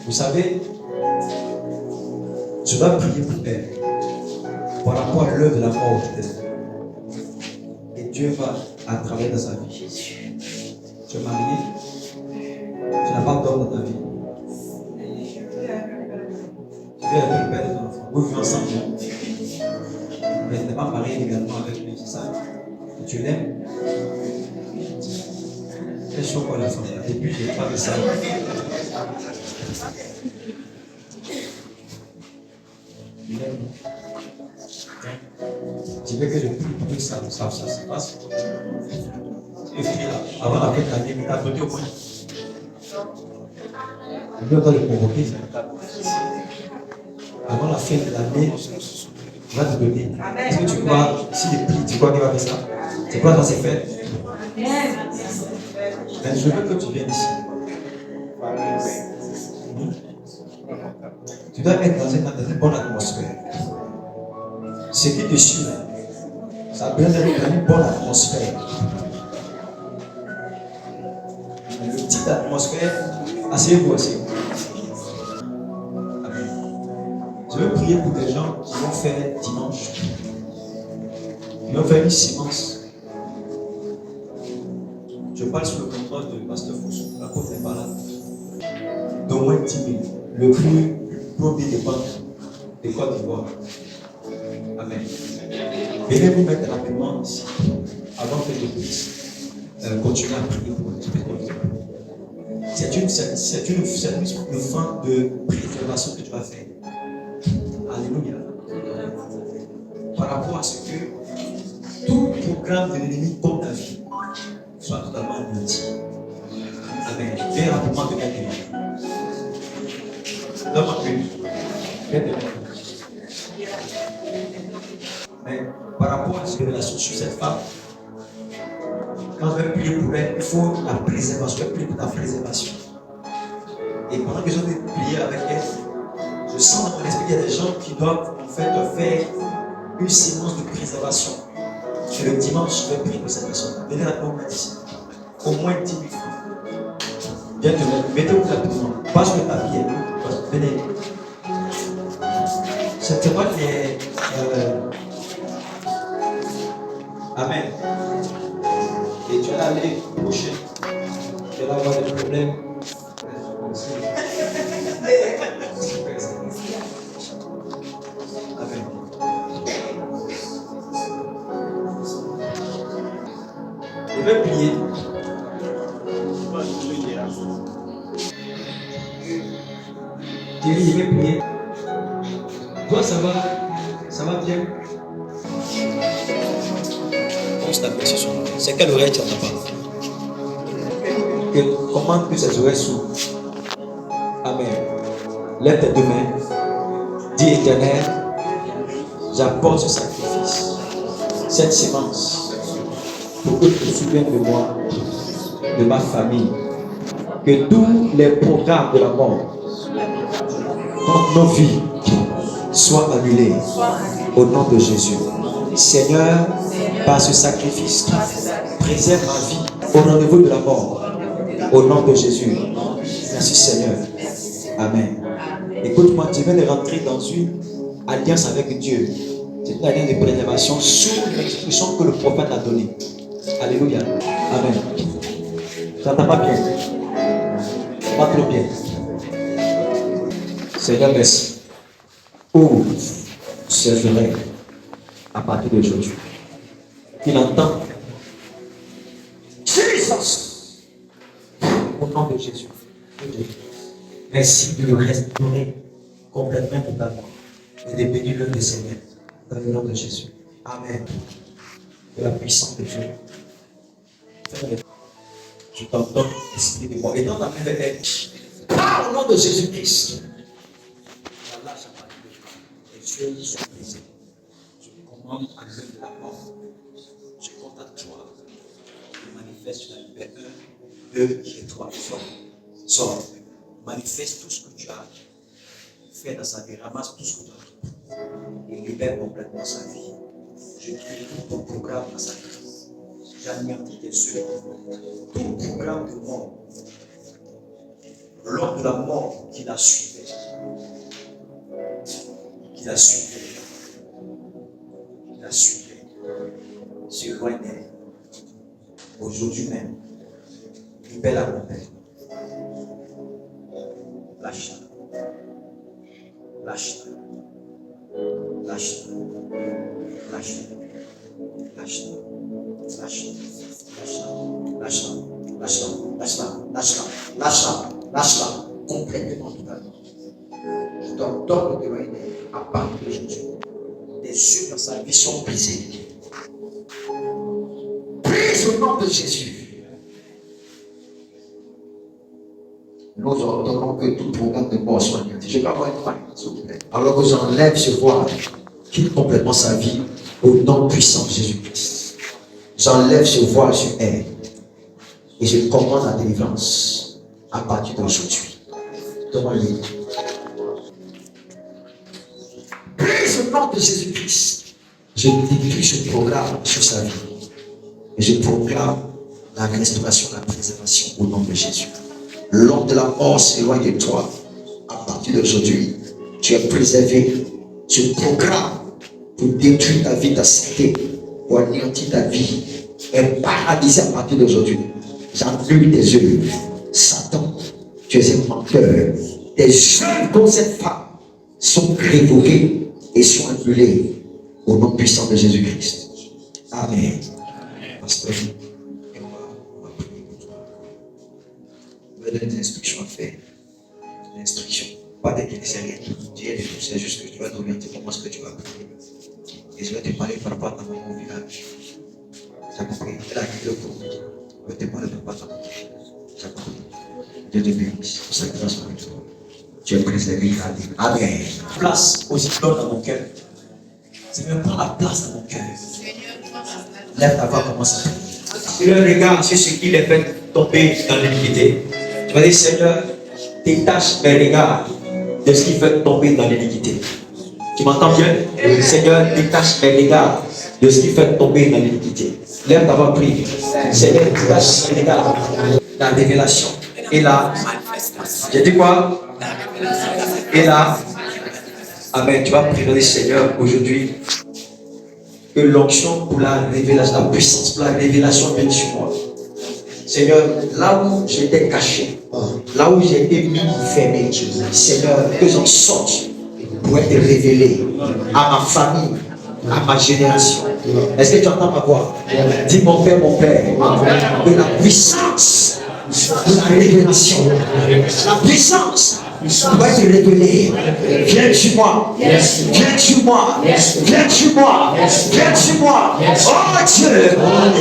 Vous savez, je dois prier pour elle par rapport à l'œuvre de la mort d'elle. Et Dieu va à travers dans sa vie. Tu es marié, tu n'as pas d'homme dans ta vie. Tu es avec le père de ton enfant. Vous vivez ensemble. Mais tu n'es pas marié également avec lui, c'est ça? Et tu l'aimes? C'est chaud pour la femme. Depuis, je n'ai pas vu ça. Il aime. Tu veux que je prie pour que ça se passe? Et puis, avant la fin de l'année, il t'a donné au moins. Il doit le convoquer. Avant la fin de l'année, il va te donner. Est-ce que tu crois, si les plis, tu crois qu'il va faire ça? Tu crois dans ses fêtes? Mais je veux que tu viennes ici. Tu dois être dans une bonne atmosphère. Ce qui te suit, ça a besoin d'être dans une bonne atmosphère. Le type d'atmosphère, asseyez-vous aussi. Je veux prier pour des gens qui vont faire dimanche. Ils vont faire une séance. Je parle sous le contrôle de Pasteur Fossou. La côte n'est pas là. D'au moins 10 000. Le plus gros billet de banque de Côte d'Ivoire. Amen. Venez vous mettre rapidement ici. Avant que je puisse continuer à prier pour vous. C'est une fin de préservation que tu vas faire. Alléluia. Par rapport à ce que tout programme de l'ennemi contre ta vie soit totalement anéanti. Amen. Viens rapidement de quelqu'un. Donne-moi une. Mais par rapport à cette révélation sur cette femme, quand on veut prier pour elle, il faut la préservation, prier pour ta préservation. Et pendant que je vais prier avec elle, je sens dans mon esprit qu'il y a des gens qui doivent en fait faire une séance de préservation. Et le dimanche, je vais prier pour cette personne. Venez rapidement ici. Au moins 10 000 francs. Bien te mettez-vous rapidement. Pas sur le papier. Venez. C'est moi qui est. Amen. Et tu vas aller coucher. Tu vas avoir des problèmes. Amen. Je vais prier. Je vais prier. Toi, ça va. Ça va bien? Pose ta main sur son oreille. C'est quelle oreille tu n'entends pas? Que commande que ces oreilles s'ouvrent. Amen. Lève tes deux mains. Dis Éternel, j'apporte ce sacrifice, cette sémence, pour que tu te souviennes de moi, de ma famille, que tous les programmes de la mort contre nos vies soient annulés au nom de Jésus. Seigneur, par ce sacrifice, préserve ma vie au rendez-vous de la mort, au nom de Jésus. Merci Seigneur. Amen. Écoute-moi, tu viens de rentrer dans une alliance avec Dieu. C'est une alliance de préservation sous l'instruction que le prophète a donnée. Alléluia. Amen. Tu n'entends pas bien. Pas trop bien. Seigneur, merci. Ouvre ses oreilles à partir d'aujourd'hui. Il entend. Jesus. Au nom de Jésus. Merci de le restaurer complètement totalement et de bénir le Seigneur dans le nom de Jésus. Amen. De la puissance de Dieu. Je t'entends, esprit de moi. Et dans la main de elle, au nom de Jésus-Christ, je lâche à partir de les yeux sont brisés. Je commande à l'œuvre de la mort. Je compte à toi. Je manifeste la liberté. 1, 2 et 3. Sors. Manifeste tout ce que tu as fait dans sa vie. Ramasse tout ce que tu as fait. Et libère complètement sa vie. Je crée tout ton programme dans sa vie. J'anéantis tes yeux. Tout programme de mort. Lors de la mort qui l'a suivi. Qui l'a suivi. Qui l'a suivi. Sur loin d'elle. Aujourd'hui même. Libère la complète. Lâche-la. Lâche-la. Lâche-la. Lâche-la. Lâche-la. Lâche-la. Lâche-la. Lâche-la. Lâche-la. Lâche-la. Lâche-la. Complètement totalement. Je t'ordonne de témoigner à partir d'aujourd'hui. Les yeux dans sa vie sont brisés. Prise au nom de Jésus. Nous ordonnons que tout programme de mort soit annulé. Je vais avoir une femme, s'il vous plaît. Alors que j'enlève ce voile, quitte complètement sa vie au nom puissant de Jésus-Christ. J'enlève ce voile sur elle et je commande la délivrance à partir d'aujourd'hui. Demande-lui. Prise au nom de Jésus-Christ. Je détruis ce programme sur sa vie et je proclame la restauration, la préservation au nom de Jésus. L'homme de la mort s'éloigne de toi. À partir d'aujourd'hui, tu es préservé. Ce programme pour détruire ta vie, ta santé, pour anéantir ta vie, est paralysé à partir d'aujourd'hui. J'annule tes œuvres. Satan, tu es un menteur. Tes œuvres contre cette femme sont révoquées et sont annulées au nom puissant de Jésus-Christ. Amen. Pasteur. Donne des instructions à faire. Des instructions. Pas des rien. Dieu de tout, c'est juste que tu vas t'orienter comment est-ce que tu vas prier. Et je vais te parler par rapport à mon village. Tu as compris? Elle a quitté le cours. Je vais te parler par rapport à mon village. Tu as compris? Dieu te bénisse. Pour sa grâce avec toi. Tu es préservé. Amen. Place aussi dans mon cœur. Seigneur, prends la place dans mon cœur. Lève ta voix, commence à prier. Et le regard sur ce qui les fait tomber dans l'iniquité. Tu vas dire, Seigneur, détache mes regards de ce qui fait tomber dans l'iniquité. Tu m'entends bien? Oui. Seigneur, détache mes regards de ce qui fait tomber dans l'iniquité. Lève ta voix, prie. Seigneur, détache mes regards. La révélation. Et là, j'ai dit quoi? Et là, amen. Tu vas prier, Seigneur, aujourd'hui, que l'onction pour la révélation, la puissance pour la révélation vienne sur moi. Seigneur, là où j'étais caché, là où j'ai été mis fermé, Seigneur, que j'en sorte pour être révélé à ma famille, à ma génération. Est-ce que tu entends ma voix? Dis mon Père, que la puissance de la révélation, la puissance doit te révéler. Viens sur moi. Viens sur moi. Viens sur moi. Viens sur moi. Oh Dieu,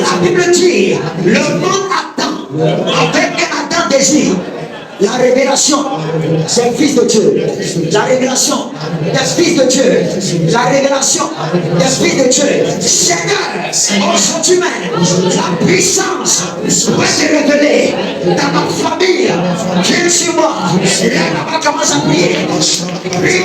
la Bible dit, le monde attend avec un ardent désir. La révélation des fils de Dieu. La révélation des fils de Dieu. La révélation des fils de Dieu. Seigneur, aujourd'hui même, la puissance doit se révéler dans ma famille. Viens sur moi. Et là, on commence à prier. Prie.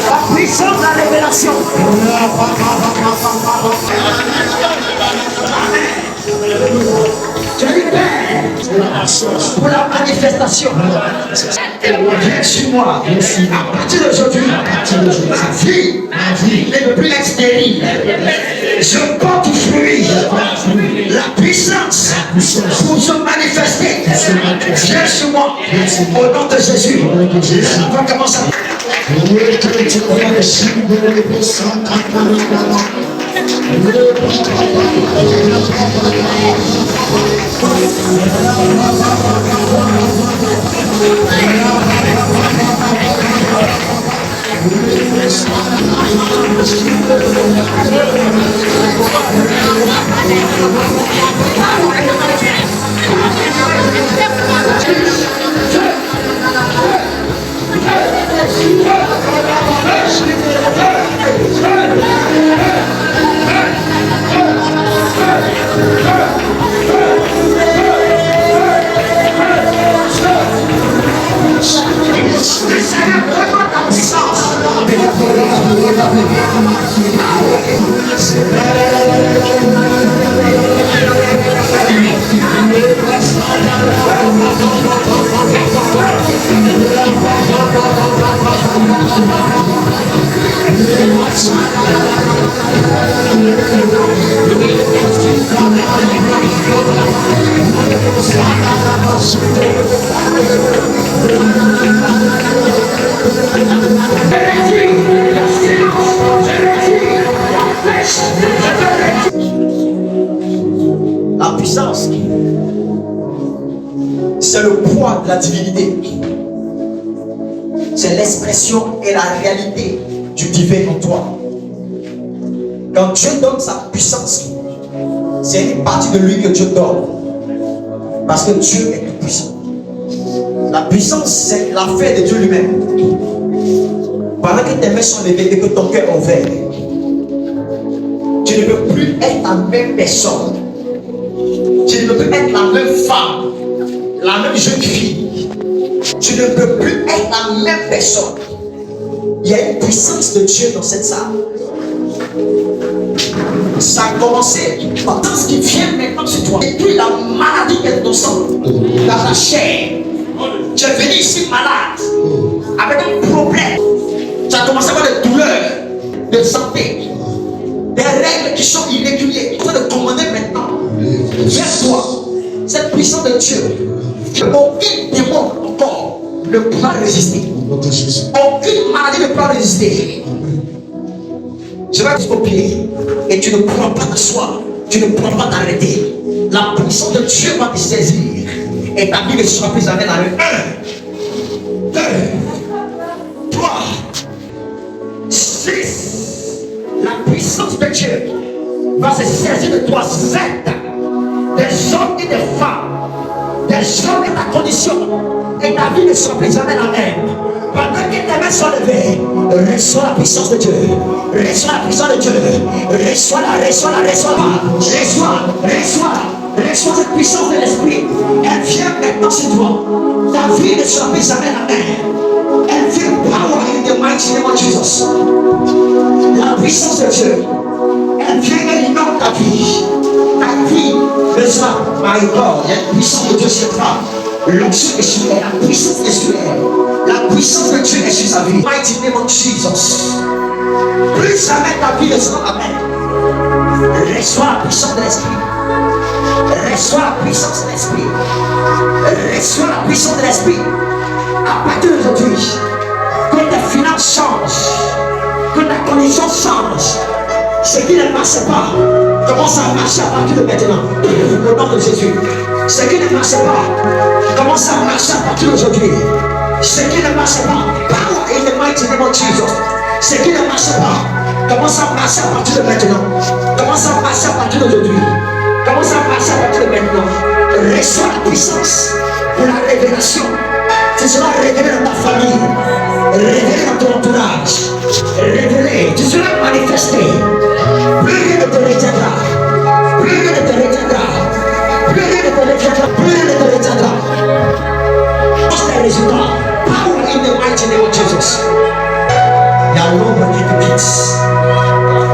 La puissance de la révélation. Je libère pour la manifestation. Viens sur moi. À partir d'aujourd'hui, ma vie ne peut plus être stérile. Je porte fruit. La puissance pour se manifester. Viens sur moi. Au nom de Jésus. On va commencer à... La puissance, c'est le poids de la divinité. C'est l'expression et la réalité du divin en toi. Quand Dieu donne sa puissance, c'est une partie de lui que Dieu donne. Parce que Dieu est tout puissant. La puissance, c'est l'affaire de Dieu lui-même. Pendant que tes mains sont levées et que ton cœur est ouvert, tu ne peux plus être la même personne. Tu ne peux plus être la même femme, la même jeune fille. Tu ne peux plus être la même personne. Il y a une puissance de Dieu dans cette salle. Ça a commencé par tout ce qui vient maintenant sur toi. Et puis la maladie est dans ton sang, dans ta chair. Tu es venu ici malade, avec un problème. Tu as commencé à avoir des douleurs de santé, des règles qui sont irrégulières. Tu dois te commander maintenant. Vers toi, cette puissance de Dieu. Aucun démon encore ne pourra résister. Aucune maladie ne pourra résister. Je vais jusqu'au pied et tu ne pourras pas t'asseoir. Tu ne pourras pas t'arrêter. La puissance de Dieu va te saisir. Et ta vie ne sera plus jamais dans le 1, 2, 3, 6. La puissance de Dieu va se saisir de toi. 7. Des hommes et des femmes, des hommes et ta condition, et ta vie ne sera plus jamais la même. Pendant que tes mains sont levées, reçois la puissance de Dieu. Reçois la puissance de Dieu. Reçois cette puissance de l'esprit. Elle vient maintenant sur toi. Ta vie ne sera plus jamais la même. Elle vient power in the mighty name of Jesus. La puissance de Dieu, elle vient et inonde ta vie. Ta vie ne sera, my God, il y a une puissance de Dieu sur toi. L'onction est sur elle, la puissance est sur elle. La puissance de Dieu est sur sa vie. Mighty name of Jesus. Plus jamais ta vie ne sera la même. Reçois la puissance de l'esprit. Reçois la puissance de l'esprit. Reçois la puissance de l'esprit. À partir d'aujourd'hui, que tes finances changent, que ta condition change. Ce qui ne marche pas commence à marcher à partir de maintenant. Au nom de Jésus. Ce qui ne marche pas commence à marcher à partir d'aujourd'hui. Ce qui ne marche pas, power in the mighty name of Jesus. Ce qui ne marche pas commence à marcher à partir de maintenant. Commence à marcher à partir d'aujourd'hui. Commence à marcher à partir de maintenant. Reçois la puissance pour la révélation. Tu seras révélé dans ta famille, révélé dans ton entourage, révélé, tu seras manifesté. Plus rien ne te retiendra. Plus rien ne te retiendra. Plus rien ne te retiendra. Plus rien ne te retiendra. What's the résultat? Power in the mighty name of Jesus. Il y a l'ombre qui te quitte.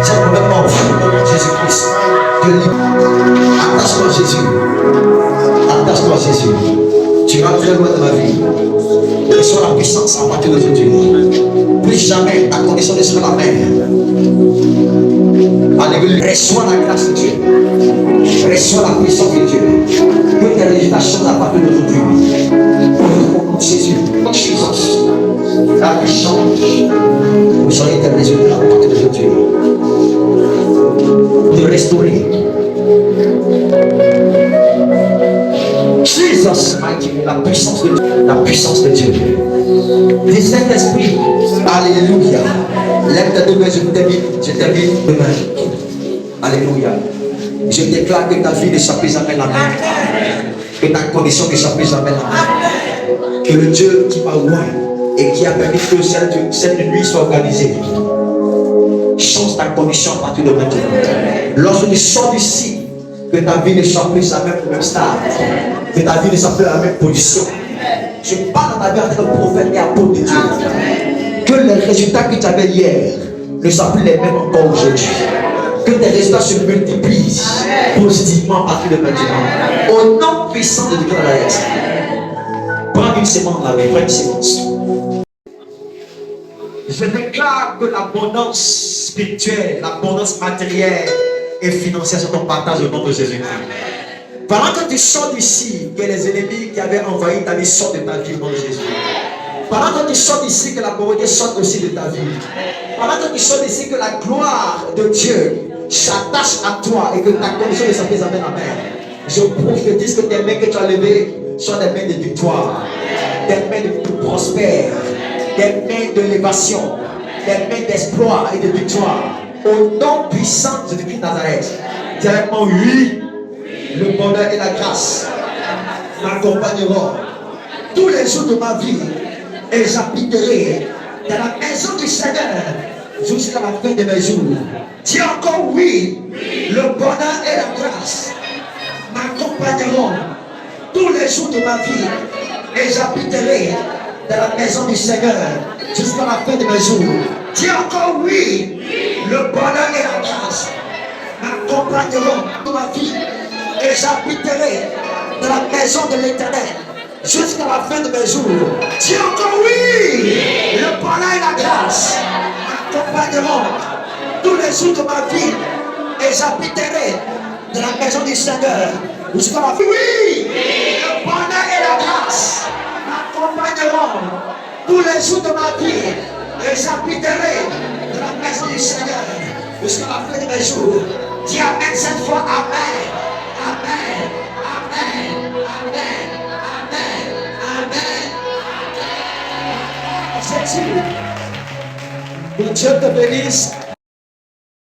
C'est le même mort au nom de Jésus-Christ. Attache-toi à Jésus. Attache-toi à Jésus. Tu vas très loin de ma vie. Reçois la puissance à partir d'aujourd'hui. Plus jamais ta condition ne sera la même. Alléluia. Reçois la grâce de Dieu. Reçois la puissance de Dieu. Que tes résultats changent à partir d'aujourd'hui. Au nom de Jésus. Jesus. La vie change. Vous serez tes résultats à partir d'aujourd'hui. De restaurer. Jesus, la puissance de Dieu. La puissance de Dieu. Du Saint-Esprit. Alléluia. Lève tes deux mains, je termine demain. Alléluia. Je déclare que ta vie ne soit plus jamais la même. Que ta condition ne soit plus jamais la même. Que le Dieu qui m'a ouvert et qui a permis que cette nuit soit organisée change ta condition à partir de maintenant. Lorsque tu sors d'ici, que ta vie ne soit plus la même stade. Que ta vie ne soit plus la même position. Je parle dans ta vie en tant que prophète et apôtre de Dieu. Que les résultats que tu avais hier ne soient plus les mêmes encore aujourd'hui. Que tes résultats se multiplient positivement à partir de maintenant. Au nom puissant de Dieu de la Nazareth. Prends une seconde là, prends une séquence. Je déclare que l'abondance spirituelle, l'abondance matérielle et financière sont ton partage au nom de Jésus-Christ. Pendant que tu sors d'ici, que les ennemis qui avaient envahi ta vie sortent de ta vie au nom de Jésus. Pendant que tu sors d'ici, que la pauvreté sorte aussi de ta vie. Pendant que tu sors d'ici, que la gloire de Dieu s'attache à toi et que ta condition ne soit plus jamais la même. Je prophétise que tes mains que tu as levées soient des mains de victoire, des mains de prospère, des mains d'élévation, des mains d'espoir et de victoire. Au nom puissant de Jésus-Christ de Nazareth. Directement, oui, le bonheur et la grâce m'accompagneront tous les jours de ma vie et j'habiterai dans la maison du Seigneur jusqu'à la fin de mes jours. Dis encore oui, le bonheur et la grâce m'accompagneront tous les jours de ma vie et j'habiterai dans la maison du Seigneur jusqu'à la fin de mes jours. Dis encore oui, le bonheur et la grâce m'accompagneront toute ma vie et j'habiterai dans la maison de l'Éternel jusqu'à la fin de mes jours. Dis encore oui, le bonheur et la grâce m'accompagneront tous les jours de ma vie et j'habiterai dans la maison du Seigneur jusqu'à la fin. Oui, le bonheur et la grâce m'accompagneront tous les jours de ma vie et j'habiterai dans la maison du Seigneur jusqu'à la fin de mes jours. Dis Amen cette fois. Amen. Amen. Amen. Amen. Amen. Amen. Jésus. Que Dieu te bénisse.